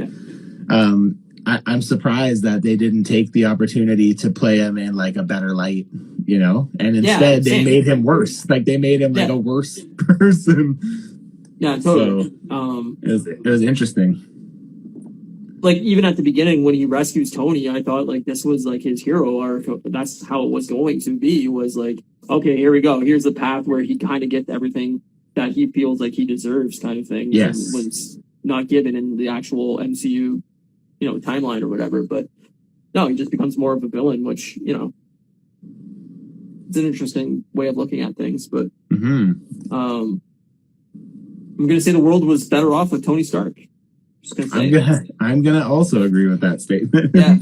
I'm surprised that they didn't take the opportunity to play him in like a better light, and instead they made him worse. Like they made him like a worse person. Yeah, totally. So, it was interesting. Like, even at the beginning when he rescues Tony, I thought like this was like his hero arc. That's how it was going to be, was like, okay, here we go. Here's the path where he kind of gets everything that he feels like he deserves, kind of thing. Yes. And was not given in the actual MCU, timeline or whatever. But no, he just becomes more of a villain, which, it's an interesting way of looking at things. But I'm going to say the world was better off with Tony Stark. I'm gonna also agree with that statement. A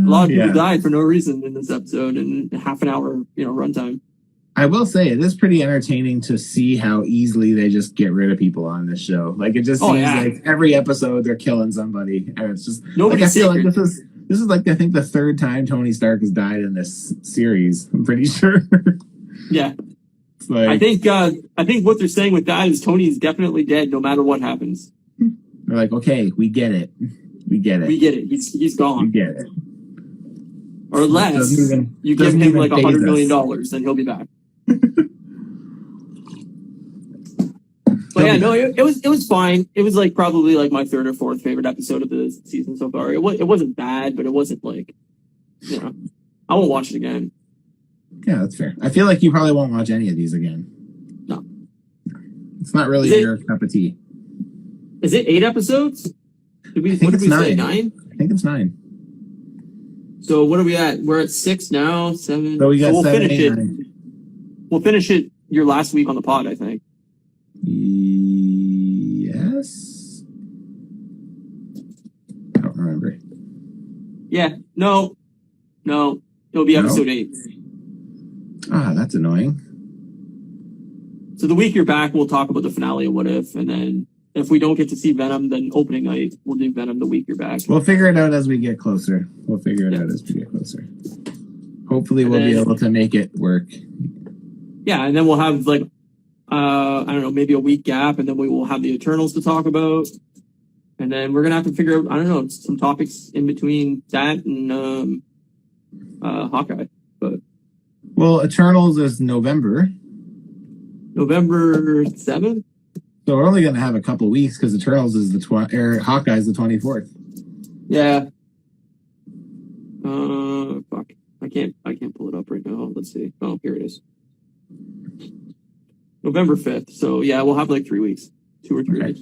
lot of people died for no reason in this episode, and half an hour, runtime. I will say it is pretty entertaining to see how easily they just get rid of people on this show. Like it just seems like every episode they're killing somebody, and it's just nobody's I feel like This is like, I think, the third time Tony Stark has died in this series. I'm pretty sure. Yeah. It's like, I think what they're saying with that is Tony's definitely dead no matter what happens. they're like, okay, we get it. We get it. We get it. He's gone. We get it. Or unless you give him like $100 million, then he'll be back. But yeah, no, it was fine. It was like probably like my third or fourth favorite episode of the season so far. It wasn't bad, but it wasn't like, I won't watch it again. Yeah, that's fair. I feel like you probably won't watch any of these again. No. It's not really your cup of tea. Is it 8 episodes? What did we say, 9? I think it's 9. So what are we at? We're at 6 now, 7. So we got we'll 7, finish 8, it. 9. We'll finish it your last week on the pod, I think. Yes. I don't remember. Yeah. No. It'll be episode 8. Ah, that's annoying. So the week you're back, we'll talk about the finale of What If, and then if we don't get to see Venom, then opening night, we'll do Venom the week you're back. We'll figure it out as we get closer. Hopefully we'll be able to make it work. Yeah, and then we'll have like, I don't know, maybe a week gap, and then we will have the Eternals to talk about. And then we're going to have to figure out, I don't know, some topics in between that and Hawkeye. But well, Eternals is November 7th? So we're only going to have a couple weeks because Eternals is Hawkeye is the 24th. Yeah. Fuck. I can't pull it up right now. Let's see. Oh, here it is. November 5th. So yeah, we'll have like 3 weeks. 2 or 3 weeks.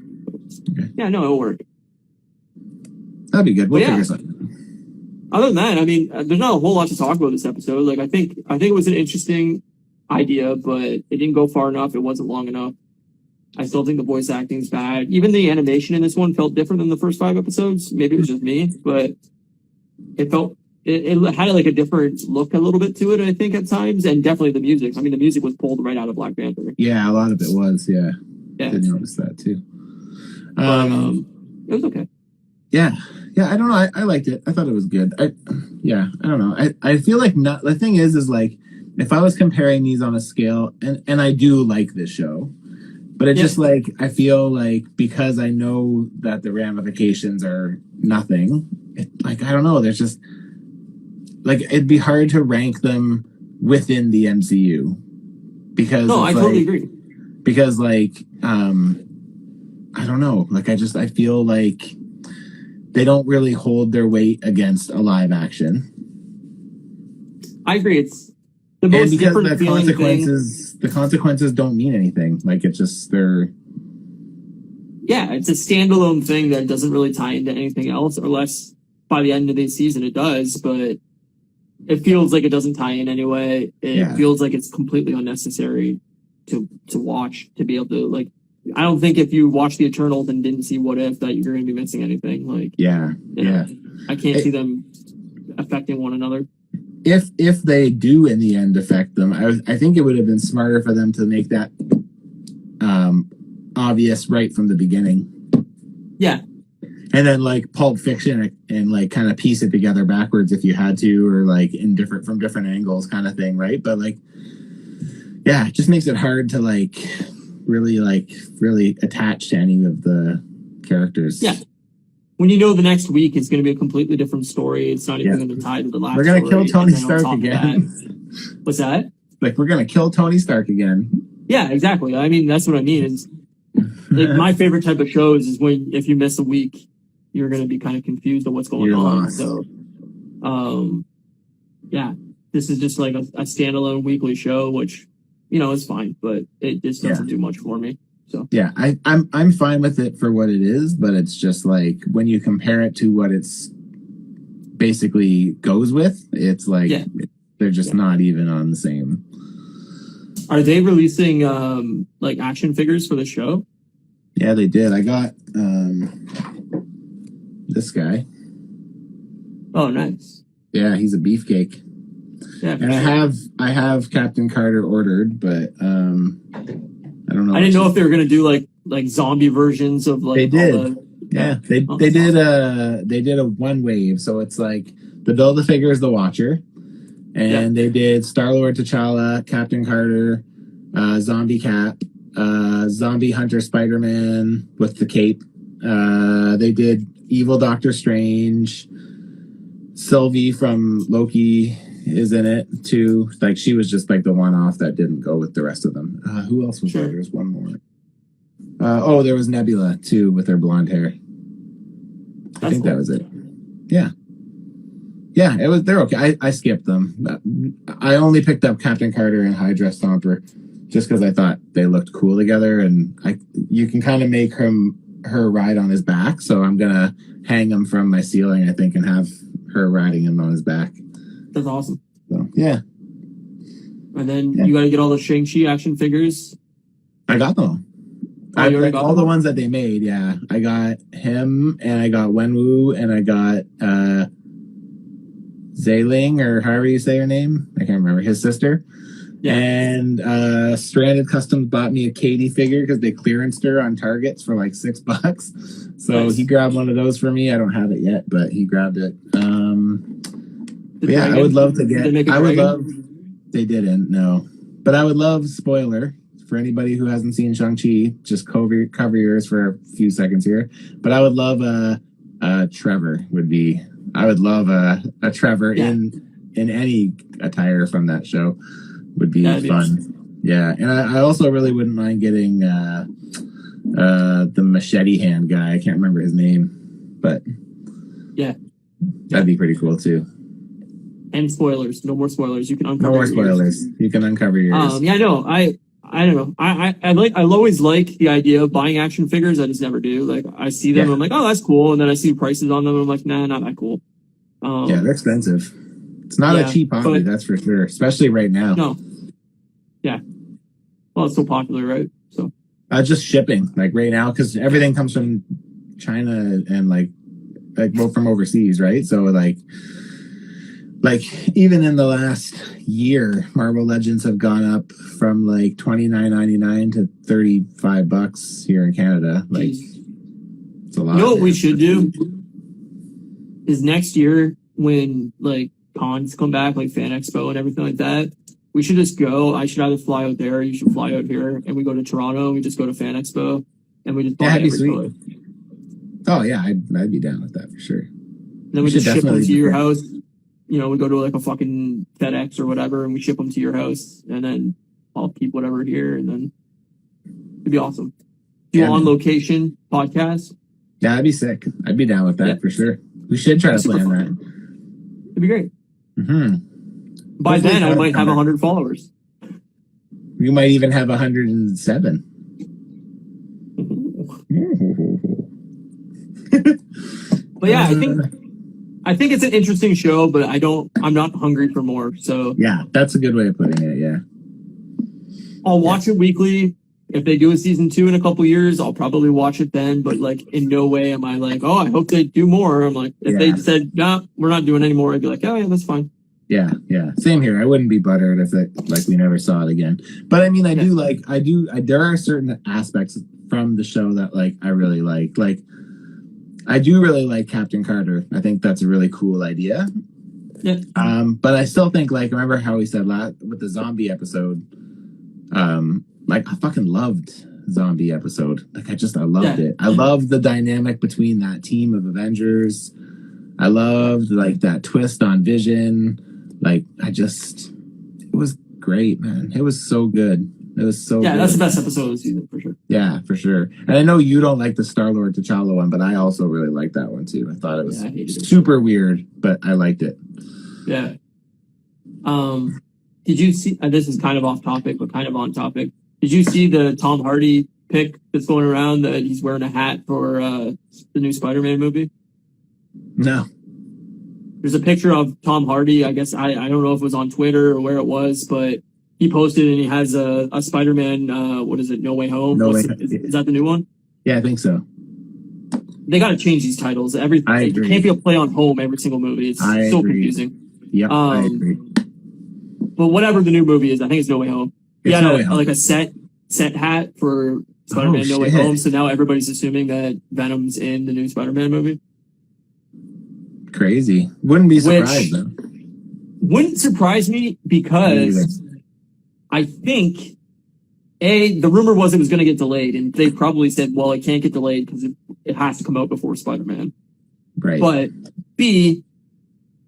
Okay. Yeah, no, it'll work. That'd be good. We'll figure something. Other than that, I mean, there's not a whole lot to talk about this episode. Like, I think it was an interesting idea, but it didn't go far enough. It wasn't long enough. I still think the voice acting's bad. Even the animation in this one felt different than the first 5 episodes. Maybe it was just me, but it felt it had like a different look a little bit to it, I think, at times, and definitely the music. I mean, the music was pulled right out of Black Panther. Yeah, a lot of it was. Yeah. Did notice that too. It was okay. Yeah, I don't know. I liked it. I thought it was good. I don't know. I feel like the thing is like, if I was comparing these on a scale, and I do like this show, but it's just like, I feel like because I know that the ramifications are nothing, I don't know. There's just like, it'd be hard to rank them within the MCU because I totally agree. Because like, I don't know. Like, I feel like they don't really hold their weight against a live action. I agree. It's the most different feeling thing. The consequences don't mean anything. Like, it's just it's a standalone thing that doesn't really tie into anything else, unless by the end of the season it does. But it feels like it doesn't tie in anyway. It feels like it's completely unnecessary to watch, to be able to, like, I don't think if you watch the Eternals and didn't see What If that you're going to be missing anything. Like, I can't see them affecting one another. If they do in the end affect them, I think it would have been smarter for them to make that obvious right from the beginning. Yeah. And then like Pulp Fiction and like kind of piece it together backwards if you had to, or like from different angles kind of thing, right? But like, yeah, it just makes it hard to like really attach to any of the characters. Yeah. When you know the next week is going to be a completely different story, it's not even going to tie to the last. We're going to kill Tony Stark again. What's that? Like, we're going to kill Tony Stark again. Yeah, exactly. I mean, that's what I mean. It's like, my favorite type of shows is when, if you miss a week, you're going to be kind of confused on what's going on. Lost. So, this is just like a standalone weekly show, which, is fine, but it just doesn't do much for me. So yeah, I'm fine with it for what it is, but it's just like when you compare it to what it's basically goes with, it's like they're just not even on the same. Are they releasing like action figures for the show? Yeah, they did. I got this guy. Oh, nice. Yeah, he's a beefcake. Yeah, and I have Captain Carter ordered, but I don't know. I didn't know if they were gonna do like zombie versions of like. They did. Yeah, they Oh, they that's did awesome. a one wave, so it's like the Build-A-Figure is the Watcher, Yeah, and they did Star-Lord, T'Challa, Captain Carter, Zombie Cap, Zombie Hunter Spider-Man with the cape. They did Evil Doctor Strange. Sylvie from Loki is in it too. Like she was just like the one off that didn't go with the rest of them. Who else was there? sure. There's one more. There was Nebula too with her blonde hair. I That's think that cool. was it. Yeah. Yeah, it was. They're okay. I skipped them. I only picked up Captain Carter and Hydra Stomper just because I thought they looked cool together, and you can kind of make her ride on his back. So I'm gonna hang him from my ceiling, I think, and have her riding him on his back. That's awesome. So yeah. And then you got to get all the Shanxi action figures. I got them. Oh, you already got all them? the ones that they made. Yeah, I got him, and I got Wenwu, and I got Zailing, or however you say her name. I can't remember, his sister. Yeah. And Stranded Customs bought me a Katie figure because they clearanced her on Targets for like $6. So Nice. he grabbed one of those for me. I don't have it yet, but he grabbed it. Yeah, I would love to get. They didn't, no. But I would love, spoiler for anybody who hasn't seen Shang-Chi, just cover your ears for a few seconds here. But I would love Trevor would be. I would love a Trevor in any attire from that show. Would be fun. Awesome. Yeah, and I also really wouldn't mind getting the machete hand guy. I can't remember his name, but yeah, that'd be pretty cool too. And spoilers. No more spoilers. You can uncover. No more spoilers. You can uncover yours. Yeah, no, I don't know. I'll always like the idea of buying action figures. I just never do. Like I see them, I'm like, oh, that's cool, and then I see prices on them, and I'm like, nah, not that cool. Yeah, they're expensive. It's not a cheap hobby, that's for sure. Especially right now. No. Yeah. Well, it's so popular, right? So. Just shipping, like right now, because everything comes from China and like from overseas, right? So like even in the last year, Marvel Legends have gone up from like $29.99 to $35 here in Canada. Like, it's a lot. You know what we should do is next year when like cons come back, like Fan Expo and everything like that, we should just go. I should either fly out there, you should fly out here, and we go to Toronto. We just go to Fan Expo, and we just buy that'd be sweet. color. Oh yeah, I'd be down with that for sure. And then we just ship them to your house. You know, we go to like a fucking FedEx or whatever, and we ship them to your house, and then I'll keep whatever here, and then it'd be awesome. Do on location podcast? Yeah, that'd be sick. I'd be down with that for sure. We should try to plan that. It'd be great. Mm-hmm. By then, I might have 100 followers. You might even have 107. But yeah, I think it's an interesting show, but I'm not hungry for more. So yeah, that's a good way of putting it. Yeah, I'll watch it weekly. If they do a season 2 in a couple years, I'll probably watch it then. But like, in no way am I like, oh, I hope they do more. I'm like, if they said, no, we're not doing any more, I'd be like, oh yeah, that's fine. Yeah, yeah. Same here. I wouldn't be buttered if we never saw it again. But I mean, there are certain aspects from the show that like I really like. Like, I do really like Captain Carter. I think that's a really cool idea. Yeah. But I still think, like, remember how we said with the zombie episode, like I fucking loved zombie episode. Like I loved it. I loved the dynamic between that team of Avengers. I loved like that twist on Vision. Like it was great, man. It was so good. It was so good. That's the best episode of the season for sure. Yeah, for sure. And I know you don't like the Star-Lord T'Challa one, but I also really liked that one too. I thought it was super weird, but I liked it. Yeah. Did you see, this is kind of off topic, but kind of on topic. Did you see the Tom Hardy pic that's going around that he's wearing a hat for the new Spider-Man movie? No. There's a picture of Tom Hardy. I guess I don't know if it was on Twitter or where it was, but he posted and he has a Spider-Man, what is it, No Way Home? Is that the new one? Yeah, I think so. They got to change these titles. Everything. It can't be a play on home every single movie. It's so confusing. Yep, I agree. But whatever the new movie is, I think it's No Way Home. He had like a set hat for Spider-Man No Way shit. Home. So now everybody's assuming that Venom's in the new Spider-Man movie. Crazy. Wouldn't be surprised though. Wouldn't surprise me because I think the rumor was it was going to get delayed, and they probably said, well, it can't get delayed because it has to come out before Spider-Man. Right. But B,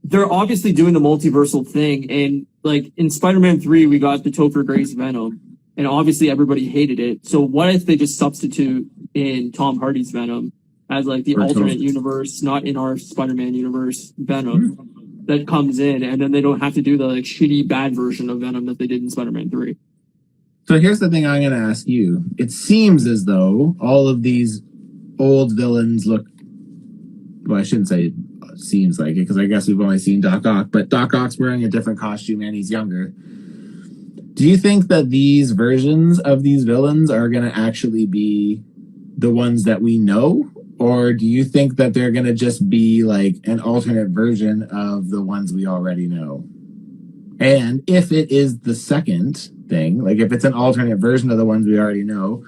they're obviously doing the multiversal thing, and like in Spider-Man 3, we got the Topher Grace Venom, and obviously everybody hated it. So what if they just substitute in Tom Hardy's Venom as like the alternate universe, not in our Spider-Man universe Venom that comes in, and then they don't have to do the like shitty bad version of Venom that they did in Spider-Man 3. So here's the thing I'm going to ask you. It seems as though all of these old villains look... Well, I shouldn't say it seems like it, because I guess we've only seen Doc Ock, but Doc Ock's wearing a different costume and he's younger. Do you think that these versions of these villains are going to actually be the ones that we know? Or do you think that they're going to just be like an alternate version of the ones we already know? And if it is the second thing, like if it's an alternate version of the ones we already know,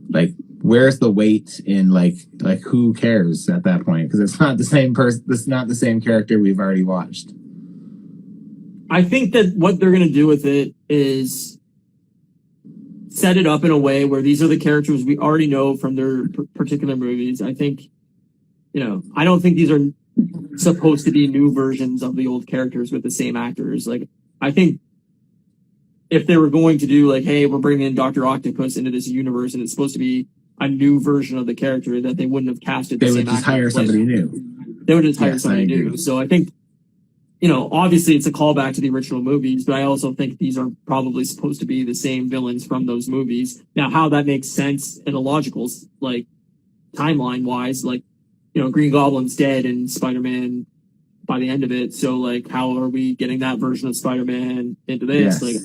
like where's the weight in like who cares at that point? Because it's not the same person. It's not the same character we've already watched. I think that what they're going to do with it is set it up in a way where these are the characters we already know from their particular movies. I think, I don't think these are supposed to be new versions of the old characters with the same actors. Like, I think if they were going to do like, hey, we're bringing in Dr. Octopus into this universe and it's supposed to be a new version of the character, that they wouldn't have casted the same actor. They would just hire somebody new. They would just hire somebody new. So I think, obviously it's a callback to the original movies, but I also think these are probably supposed to be the same villains from those movies. Now, how that makes sense in a logical, like, timeline wise, like, Green Goblin's dead and Spider-Man by the end of it. So, like, how are we getting that version of Spider-Man into this? Yes. Like,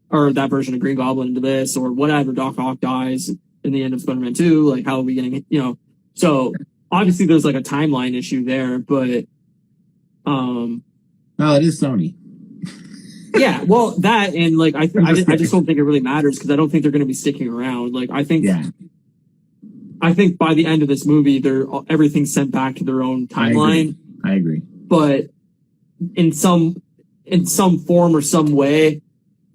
or that version of Green Goblin into this, or whatever. Doc Ock dies in the end of Spider-Man 2. Like, how are we getting it? So obviously there's like a timeline issue there, but, well, it is Sony. Yeah, well, that, and like, I just don't think it really matters because I don't think they're going to be sticking around. Like, I think by the end of this movie, everything's sent back to their own timeline. I agree. But in some form or some way,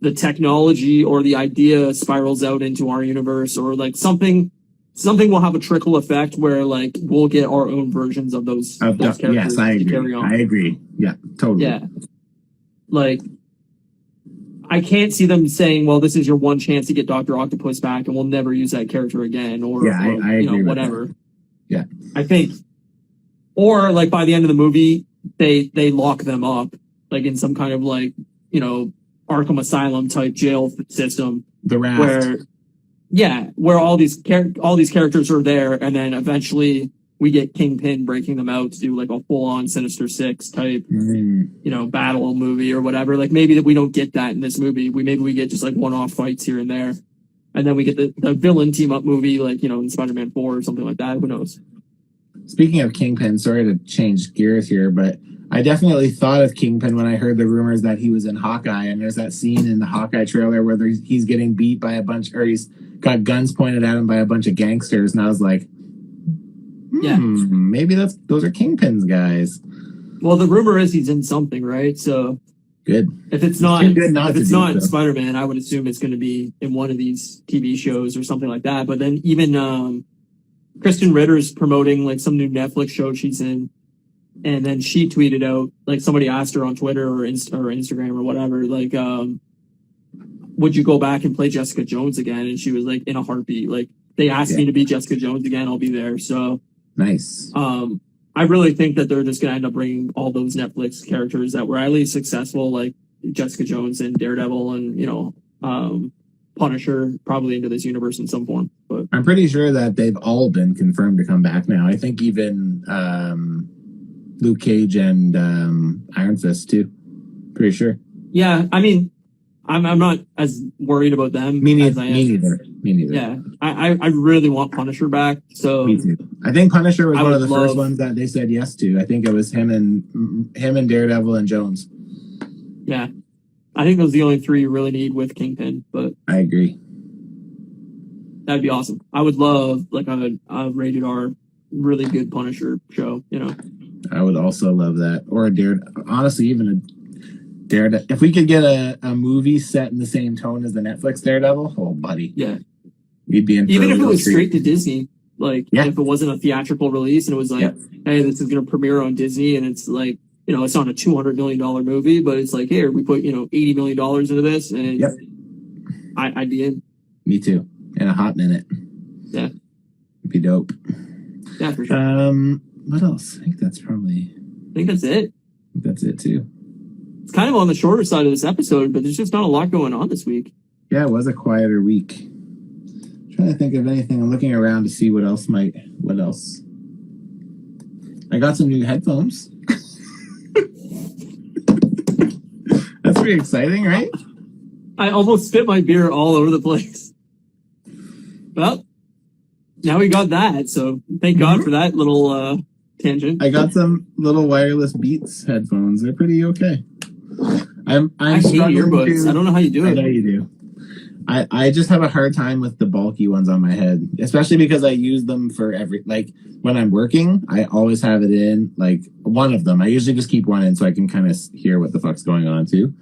the technology or the idea spirals out into our universe, or like something will have a trickle effect where like we'll get our own versions of those characters. Yes, I agree. I agree. Yeah, totally. Yeah. Like, I can't see them saying, well, this is your one chance to get Dr. Octopus back and we'll never use that character again, or I agree whatever. Yeah. I think, or like by the end of the movie, they lock them up, like in some kind of like, Arkham Asylum type jail system. The Raft. Where all these characters are there, and then eventually we get Kingpin breaking them out to do like a full-on Sinister Six type, battle movie or whatever. Like maybe that we don't get that in this movie. Maybe we get just like one-off fights here and there, and then we get the villain team-up movie, like in Spider-Man 4 or something like that. Who knows? Speaking of Kingpin, sorry to change gears here, but I definitely thought of Kingpin when I heard the rumors that he was in Hawkeye, and there's that scene in the Hawkeye trailer where he's getting beat by he's got guns pointed at him by a bunch of gangsters, and I was like, maybe those are Kingpin's guys. Well, the rumor is he's in something, right? So good. If it's not Spider-Man, I would assume it's going to be in one of these TV shows or something like that. But then even Kristen Ritter's promoting like some new Netflix show she's in. And then she tweeted out, like somebody asked her on Twitter or Instagram or whatever, like, would you go back and play Jessica Jones again? And she was like, in a heartbeat. Like, they asked me to be Jessica Jones again, I'll be there. So nice. I really think that they're just going to end up bringing all those Netflix characters that were at least successful, like Jessica Jones and Daredevil and, Punisher, probably into this universe in some form. But I'm pretty sure that they've all been confirmed to come back now. I think even Luke Cage and Iron Fist too. Pretty sure. Yeah, I mean, I'm not as worried about them. Me as I am. Me neither. Yeah, I really want Punisher back. So me too. I think Punisher was one of the first ones that they said yes to. I think it was him and Daredevil and Jones. Yeah, I think those are the only three you really need with Kingpin. But I agree. That'd be awesome. I would love like a rated R, really good Punisher show. You know, I would also love that, or a honestly, even a Daredevil. If we could get a movie set in the same tone as the Netflix Daredevil, oh buddy, yeah, we'd be in. Even if it was straight to Disney, like if it wasn't a theatrical release and it was like, hey, this is gonna premiere on Disney, and it's like, you know, it's not a $200 million movie, but it's like, here we put, you know, $80 million into this, and I'd be in. Me too. In a hot minute. Yeah, it'd be dope. Yeah, for sure. What else? I think that's it. I think that's it too. It's kind of on the shorter side of this episode, but there's just not a lot going on this week. Yeah, it was a quieter week. I'm trying to think of anything. I'm looking around to see what else. I got some new headphones. That's pretty exciting, right? I almost spit my beer all over the place. Well, now we got that, so thank God for that little tangent. I got some little wireless Beats headphones. They're pretty okay. I hate earbuds. I don't know how you do it. I know you do. I just have a hard time with the bulky ones on my head, especially because I use them for when I'm working, I always have it in, like one of them. I usually just keep one in so I can kind of hear what the fuck's going on too.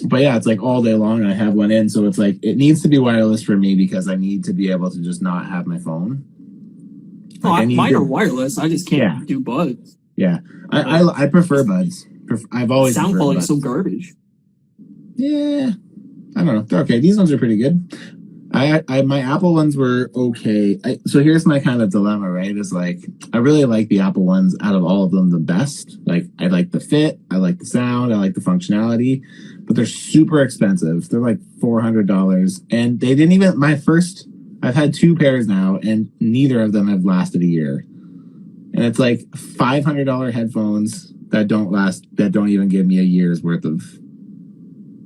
But yeah, it's like all day long I have one in, so it's like it needs to be wireless for me because I need to be able to just not have my phone. Mine are wireless. I just can't do buds. Yeah, I prefer buds. I've always sound quality so garbage. Yeah, I don't know. They're okay. These ones are pretty good. My Apple ones were okay. So here's my kind of dilemma, right? Is like I really like the Apple ones out of all of them the best. Like I like the fit, I like the sound, I like the functionality, but they're super expensive. They're like $400, and they didn't even. I've had 2 pairs now, and neither of them have lasted a year. And it's like $500 headphones that don't even give me a year's worth of.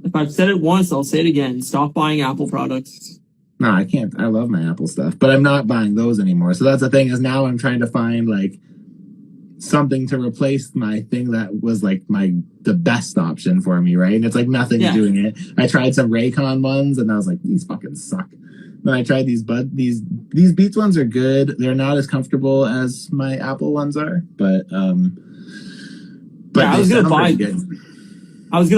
If I've said it once, I'll say it again. Stop buying Apple products. No, I can't. I love my Apple stuff, but I'm not buying those anymore. So that's the thing, is now I'm trying to find like something to replace my thing that was like the best option for me, right? And it's like nothing doing it. I tried some Raycon ones, and I was like, these fucking suck. Then I tried these Beats ones are good. They're not as comfortable as my Apple ones are, but I was gonna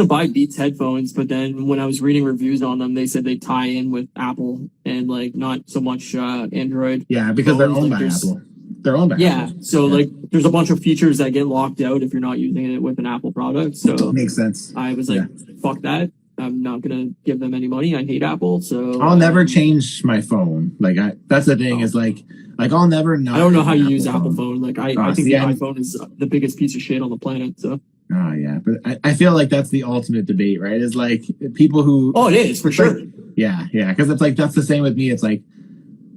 buy Beats headphones, but then when I was reading reviews on them, they said they tie in with Apple and like not so much Android. Yeah, because they're owned by Apple. They're owned by Apple. So like there's a bunch of features that get locked out if you're not using it with an Apple product. So makes sense. I was like, fuck that. I'm not gonna give them any money. I hate Apple, so I'll never change my phone. Like that's the thing is like I'll never not. I don't know how you use Apple phone. Like I think the iPhone is the biggest piece of shit on the planet. So. Oh yeah, but I feel like that's the ultimate debate, right? Is like people who. Oh, it is for sure. Yeah, because it's like that's the same with me. It's like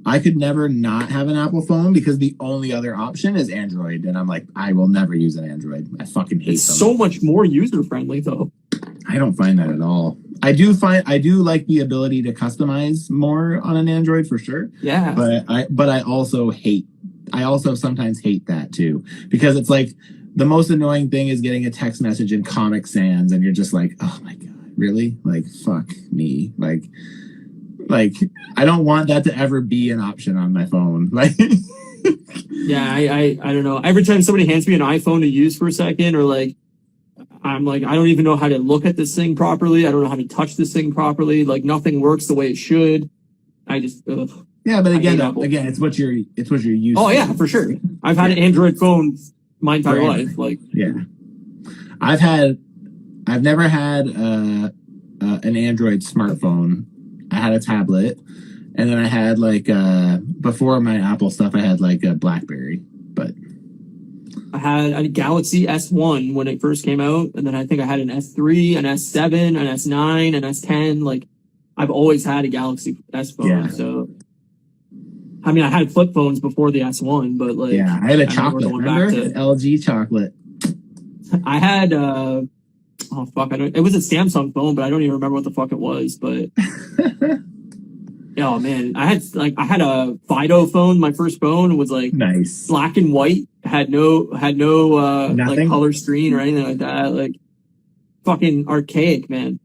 I could never not have an Apple phone because the only other option is Android, and I'm like I will never use an Android. I fucking hate them. So much more user friendly though. I don't find that at all. I do like the ability to customize more on an Android for sure. Yeah. But I also sometimes hate that too, because it's like the most annoying thing is getting a text message in Comic Sans and you're just like, oh my God, really? Like, fuck me. Like I don't want that to ever be an option on my phone. Like, yeah, I don't know. Every time somebody hands me an iPhone to use for a second, or like, I'm like, I don't even know how to look at this thing properly. I don't know how to touch this thing properly. Like nothing works the way it should. I just, yeah, but again, it's what you're used to. Oh yeah, for sure. I've had an Android phone my entire life. Like, yeah, I've never had an Android smartphone. I had a tablet, and then I had before my Apple stuff, I had like a BlackBerry, but. I had a Galaxy S1 when it first came out, and then I think I had an S3, an S7, an S9, an S10. Like, I've always had a Galaxy S phone. Yeah. So, I mean, I had flip phones before the S1, but like, yeah, I had a chocolate. Remember LG chocolate? I had it was a Samsung phone, but I don't even remember what the fuck it was. But oh man, I had a Fido phone. My first phone was like nice, black and white. Had no like color screen or anything like that. Like fucking archaic, man.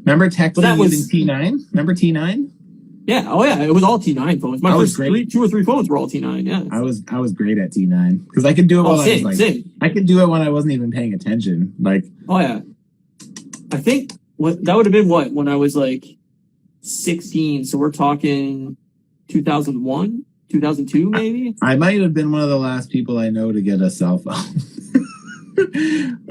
Remember texting using T9? Remember T9? Yeah. Oh yeah. It was all T9 phones. My first two or three phones were all T9. Yeah. I was great at T9 because I could do it while I was like, same. I could do it when I wasn't even paying attention. Like, oh yeah. I think that would have been when I was like 16. So we're talking 2001, 2002, maybe. I might have been one of the last people I know to get a cell phone.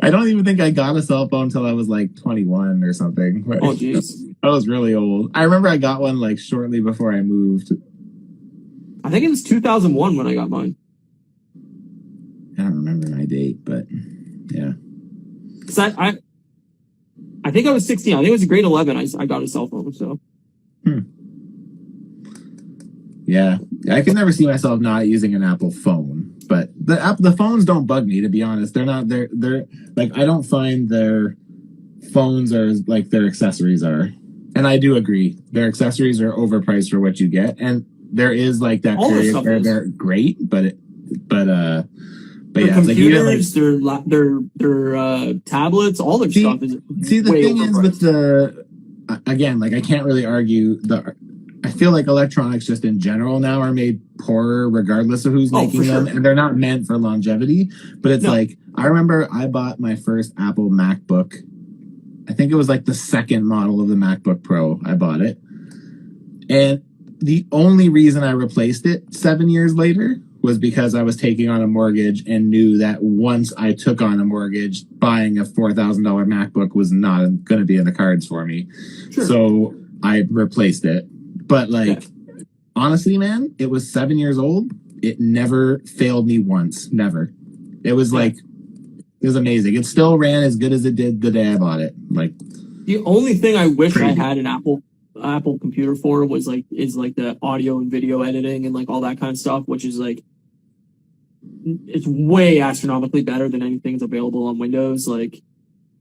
I don't even think I got a cell phone until I was like 21 or something. Oh, jeez. I was really old. I remember I got one like shortly before I moved. I think it was 2001 when I got mine. I don't remember my date, but yeah. Cause I think I was 16. I think it was grade 11. I got a cell phone. So. Yeah, I could never see myself not using an Apple phone. But the phones don't bug me, to be honest. They're like, I don't find their phones are like their accessories are. And I do agree. Their accessories are overpriced for what you get. And there is like that period where they're great, but their yeah, computers, like, their tablets, all their stuff is the thing is with again, like I can't really argue I feel like electronics just in general now are made poorer regardless of who's making them, and they're not meant for longevity. But it's like, I remember I bought my first Apple MacBook. I think it was like the second model of the MacBook Pro. I bought it. And the only reason I replaced it 7 years later was because I was taking on a mortgage and knew that once I took on a mortgage, buying a $4,000 MacBook was not going to be in the cards for me. Sure. So I replaced it. But like, honestly, man, it was 7 years old. It never failed me once. Never. It was like, it was amazing. It still ran as good as it did the day I bought it. Like, the only thing I wish I had an Apple computer for is the audio and video editing and like all that kind of stuff, which is like, it's way astronomically better than anything that's available on Windows. Like,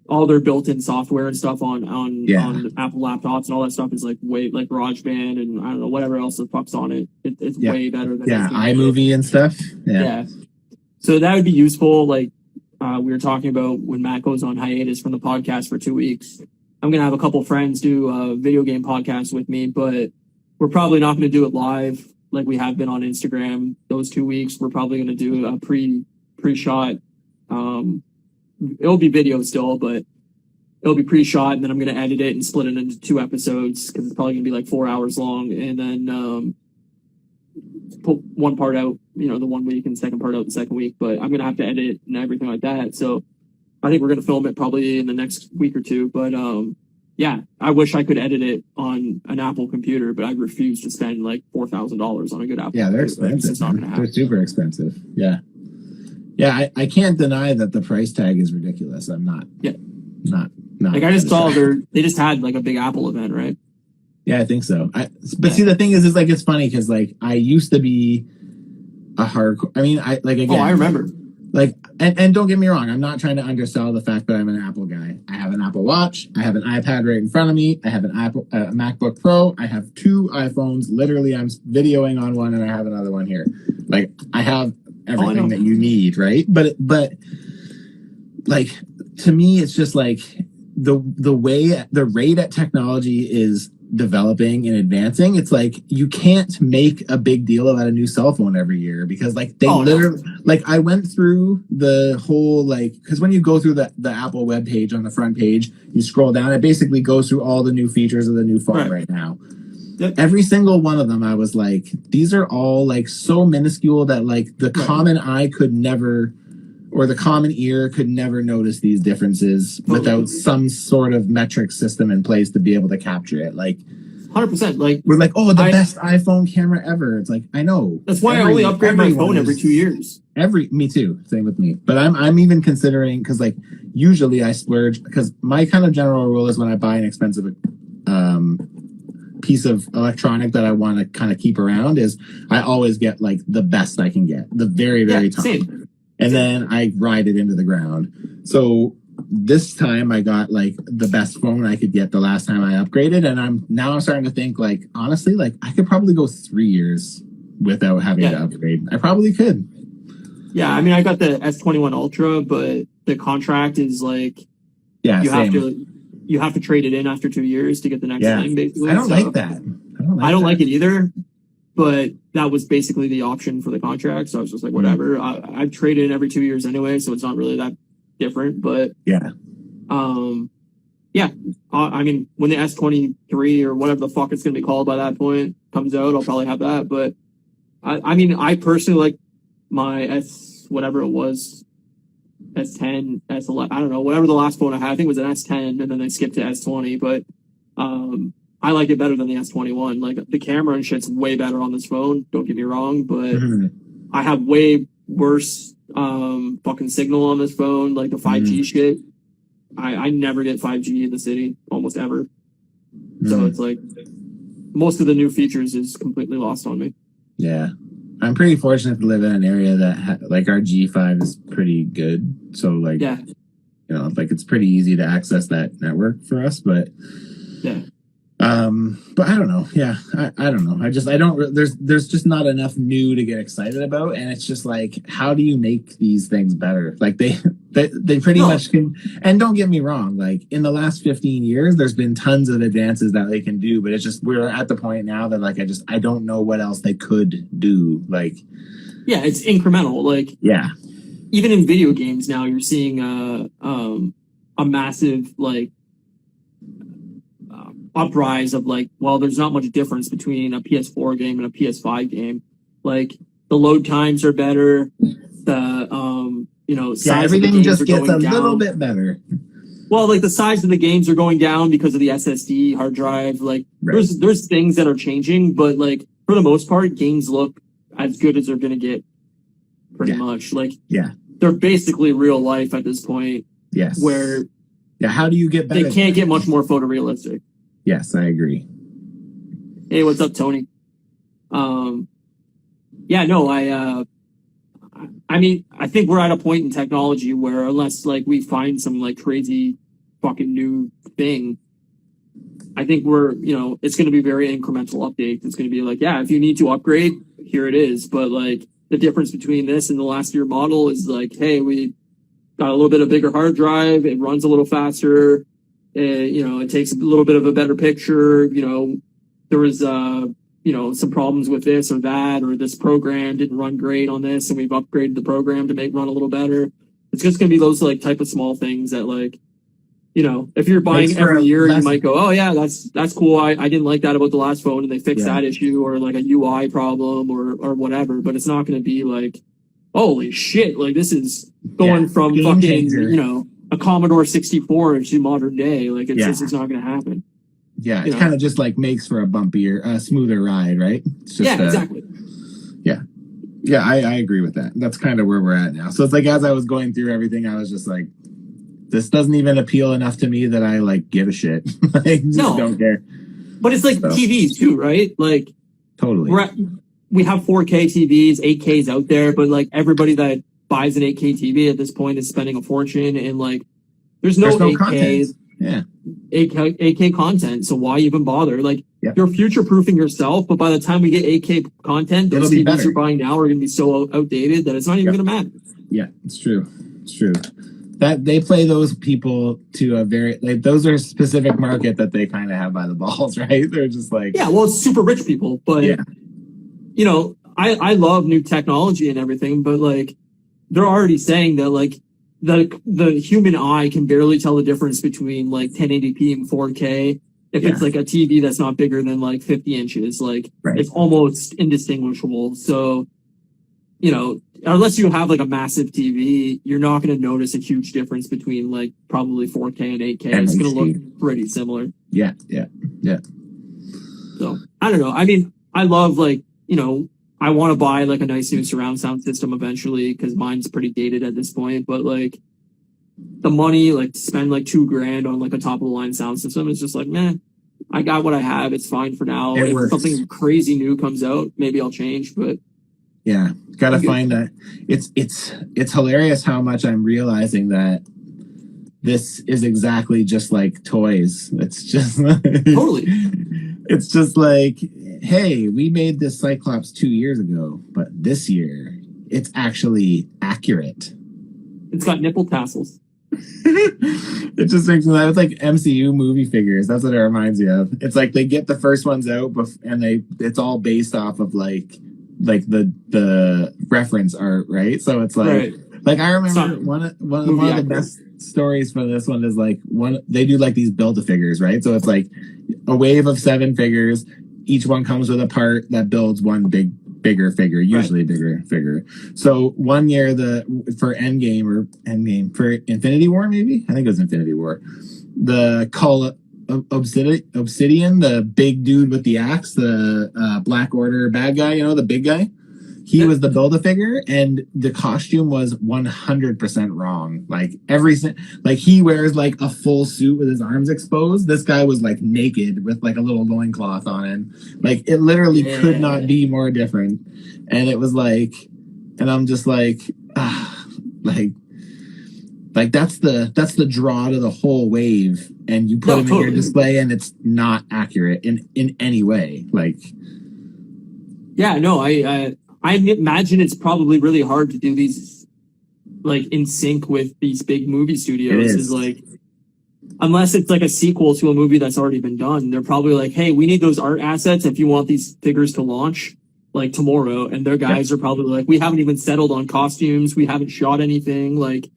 all their built-in software and stuff on Apple laptops and all that stuff is like way, like GarageBand and I don't know, whatever else the fuck's on it. It's way better than iMovie and stuff. Yeah. So that would be useful. Like we were talking about when Matt goes on hiatus from the podcast for 2 weeks, I'm going to have a couple friends do a video game podcast with me, but we're probably not going to do it live like we have been on Instagram those 2 weeks. We're probably going to do a pre-shot, it'll be video still, but it'll be pre-shot, and then I'm going to edit it and split it into 2 episodes because it's probably going to be like 4 hours long, and then put one part out, the 1 week, and second part out the second week. But I'm going to have to edit and everything like that. So I think we're going to film it probably in the next week or two. But yeah, I wish I could edit it on an Apple computer, but I refuse to spend like $4,000 on a good Apple computer. Yeah, they're expensive. It's not going to happen. They're super expensive. Yeah. Yeah, I can't deny that the price tag is ridiculous. I'm not. Yeah. Not. Like I just saw they just had like a big Apple event, right? Yeah, I think so. See, the thing is like, it's funny because like I used to be a hardcore. I mean, again. Oh, I remember. Like, and don't get me wrong, I'm not trying to undersell the fact that I'm an Apple guy. I have an Apple Watch. I have an iPad right in front of me. I have an MacBook Pro. I have 2 iPhones. Literally, I'm videoing on one, and I have another one here. Like, I have everything that you need, right? But like, to me, it's just like the rate at technology is developing and advancing. It's like you can't make a big deal about a new cell phone every year because like they literally like I went through the whole like because when you go through the Apple webpage on the front page, you scroll down, it basically goes through all the new features of the new phone right now. Yep. Every single one of them, I was like, these are all like so minuscule that like the common eye could never, or the common ear could never notice these differences without some sort of metric system in place to be able to capture it. Like 100%. Like we're like, oh, the best iPhone camera ever. It's like, I know. That's why I only upgrade my phone every 2 years. Me too. Same with me. But I'm even considering because like usually I splurge because my kind of general rule is when I buy an expensive piece of electronic that I want to kind of keep around is I always get like the best I can get, the very, very top. Same. And then I ride it into the ground. So this time I got like the best phone I could get the last time I upgraded. And I'm starting to think like, honestly, like I could probably go 3 years without having to upgrade. I probably could. Yeah. I mean, I got the S21 Ultra, but the contract is like, you have to trade it in after 2 years to get the next thing, basically. I don't like that. I don't like it either, but that was basically the option for the contract. So I was just like, whatever. I've traded in every 2 years anyway, so it's not really that different. But yeah. Yeah. I mean, when the S23 or whatever the fuck it's going to be called by that point comes out, I'll probably have that. But I mean, I personally like my whatever it was, S10, S11, I don't know, whatever the last phone I had. I think it was an S10, and then they skipped to S20. But I like it better than the S21. Like, the camera and shit's way better on this phone. Don't get me wrong, but I have way worse fucking signal on this phone. Like, the 5G shit. I never get 5G in the city, almost ever. So it's like, most of the new features is completely lost on me. Yeah. I'm pretty fortunate to live in an area that, like, our G5 is pretty good. So, like, yeah. You know, like, it's pretty easy to access that network for us, but... Yeah. But I don't know. Yeah, I don't know. There's just not enough new to get excited about, and it's just like, how do you make these things better? Like they pretty much can. And don't get me wrong, like in the last 15 years, there's been tons of advances that they can do, but it's just we're at the point now that like I don't know what else they could do. Like, yeah, it's incremental. Like, yeah, even in video games now, you're seeing a massive like. Uprise of like, well, there's not much difference between a PS4 game and a PS5 game. Like, the load times are better. The size everything of the games just are gets going a down. little bit better. Well, like the size of the games are going down because of the SSD hard drive. Like, there's things that are changing, but like for the most part, games look as good as they're gonna get. Pretty much, like they're basically real life at this point. Yes. Where how do you get better? They can't get much more photorealistic. Yes, I agree. Hey, what's up, Tony? I mean, I think we're at a point in technology where unless like we find some like crazy fucking new thing, I think it's going to be very incremental updates. It's going to be like, yeah, if you need to upgrade, here it is. But like the difference between this and the last year model is like, hey, we got a little bit of bigger hard drive. It runs a little faster. It takes a little bit of a better picture. There was, some problems with this or that, or this program didn't run great on this, and we've upgraded the program to make run a little better. It's just going to be those like type of small things that like, if you're buying every year, you might go, oh yeah, that's cool. I didn't like that about the last phone, and they fixed that issue, or like a UI problem or whatever. But it's not going to be like, holy shit, like this is going from Game fucking, changer. A Commodore 64 to modern day. Like, it's not going to happen. Yeah, it kind of just like makes for a bumpier, smoother ride, right? It's just, exactly. Yeah, I agree with that. That's kind of where we're at now. So it's like, as I was going through everything, I was just like, this doesn't even appeal enough to me that I like give a shit. I just don't care. But it's like TVs too, right? Like, totally. We have 4K TVs, 8Ks out there, but like everybody that buys an 8K TV at this point is spending a fortune, and like there's no 8K, 8K content. So why even bother? Like, you're future proofing yourself, but by the time we get 8K content, those TVs you're buying now are going to be so outdated that it's not even going to matter. Yeah, it's true. It's true. That they play those people to a very those are a specific market that they kind of have by the balls, right? They're just like, well, it's super rich people, but I love new technology and everything, but like they're already saying that like the human eye can barely tell the difference between like 1080p and 4K if it's like a TV that's not bigger than like 50 inches. Like it's almost indistinguishable. So, unless you have like a massive TV, you're not going to notice a huge difference between like probably 4K and 8K. It's going to look pretty similar. Yeah. So I don't know. I mean, I love like, I want to buy like a nice new surround sound system eventually because mine's pretty dated at this point. But like the money, like to spend like $2,000 on like a top of the line sound system is just like, man, I got what I have. It's fine for now. If something crazy new comes out, maybe I'll change. But yeah, gotta find that. It's hilarious how much I'm realizing that this is exactly just like toys. It's just like, totally. It's just like, hey, we made this Cyclops 2 years ago, but this year it's actually accurate. It's got nipple tassels. It just makes me laugh. It's like MCU movie figures. That's what it reminds me of. It's like they get the first ones out, and it's all based off of like the reference art, right? So it's like Right. like I remember one of the best stories for this one is like they do like these Build-A-Figures, right? So it's like a wave of 7 figures. Each one comes with a part that builds one bigger figure, usually bigger figure. So one year for Endgame for Infinity War, maybe I think it was Infinity War. The Obsidian, the big dude with the axe, the Black Order bad guy, the big guy. He was the Build-A-Figure, and the costume was 100% wrong. Like he wears like a full suit with his arms exposed. This guy was like naked with like a little loincloth on him. Like it literally could not be more different. And it was like, and I'm just like, like that's the draw to the whole wave, and you put him in your display, and it's not accurate in any way. Like, yeah, no, I imagine it's probably really hard to do these like in sync with these big movie studios. Is like, unless it's like a sequel to a movie that's already been done, they're probably like, hey, we need those art assets if you want these figures to launch like tomorrow. And their guys are probably like, we haven't even settled on costumes. We haven't shot anything. Like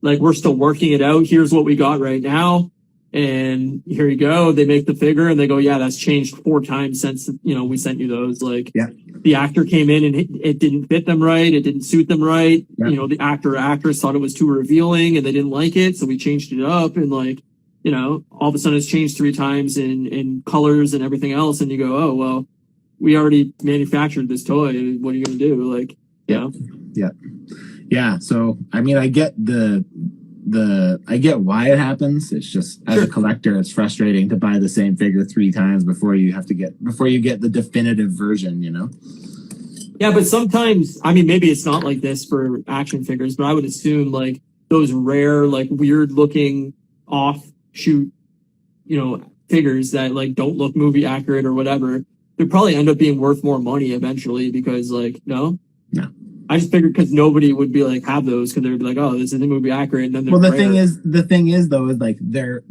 we're still working it out. Here's what we got right now. And here you go. They make the figure and they go, yeah, that's changed 4 times since, we sent you those. Like, the actor came in and it didn't fit them right. It didn't suit them right. Yeah. The actor or actress thought it was too revealing and they didn't like it. So we changed it up, and like, all of a sudden it's changed 3 times in colors and everything else. And you go, oh, well, we already manufactured this toy. What are you going to do? Like, Yeah. So, I mean, I get I get why it happens. It's just as a collector, it's frustrating to buy the same figure 3 times before you get the definitive version, Yeah, but sometimes, I mean, maybe it's not like this for action figures, but I would assume like those rare, like weird looking offshoot, figures that like don't look movie accurate or whatever, they probably end up being worth more money eventually because like, no. I just figured because nobody would be like have those because they'd be like, oh, this isn't movie accurate. And then the thing is though is like they're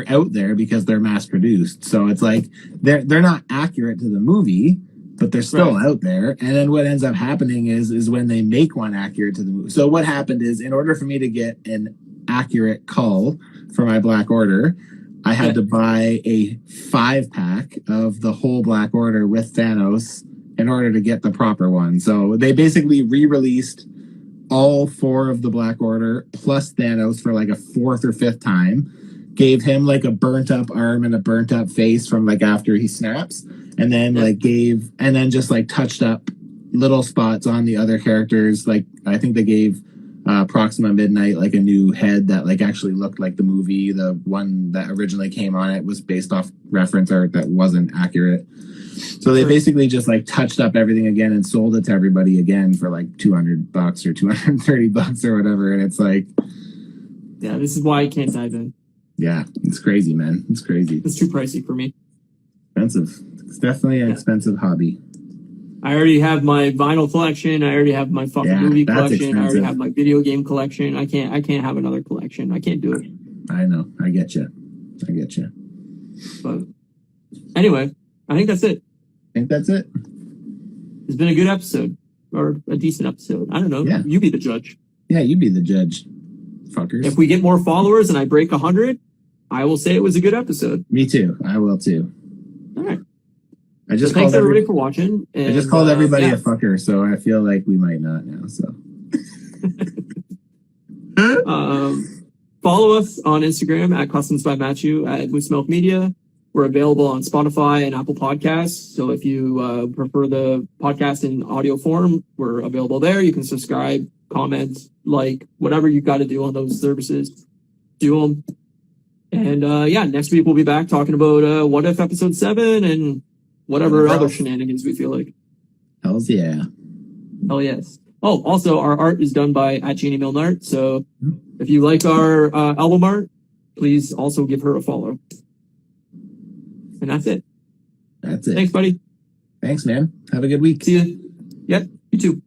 out there because they're mass produced. So it's like they're not accurate to the movie, but they're still out there. And then what ends up happening is when they make one accurate to the movie. So what happened is, in order for me to get an accurate cull for my Black Order, I had to buy a 5-pack of the whole Black Order with Thanos in order to get the proper one. So they basically re-released all 4 of the Black Order plus Thanos for like a 4th or 5th time, gave him like a burnt up arm and a burnt up face from like after he snaps, and then just like touched up little spots on the other characters. Like I think they gave Proxima Midnight like a new head that like actually looked like the movie. The one that originally came on it was based off reference art that wasn't accurate. So they basically just like touched up everything again and sold it to everybody again for like $200 or $230 or whatever. And it's like, yeah, this is why I can't dive in. Yeah, it's crazy, man. It's crazy. It's too pricey for me. Expensive. It's definitely an expensive hobby. I already have my vinyl collection. I already have my fucking movie collection. Expensive. I already have my video game collection. I can't have another collection. I can't do it. I know. I get you. But anyway, I think that's it. It's been a good episode, or a decent episode. I don't know. Yeah. You be the judge. Yeah, you be the judge, fuckers. If we get more followers and I break 100, I will say it was a good episode. Me too. I will too. All right. Thanks everybody for watching. And, I just called everybody a fucker, so I feel like we might not now. So follow us on Instagram at Customs by Matthew at Moose Milk Media. We're available on Spotify and Apple Podcasts. So if you prefer the podcast in audio form, we're available there. You can subscribe, comment, like, whatever you've got to do on those services. Do them. And next week we'll be back talking about What If Episode 7 and whatever other shenanigans we feel like. Hells yeah. Hell yes. Oh, also our art is done by at Jeannie Milne Art. So if you like our album art, please also give her a follow. And that's it. That's it. Thanks, buddy. Thanks, man. Have a good week. See you. Yep, you too.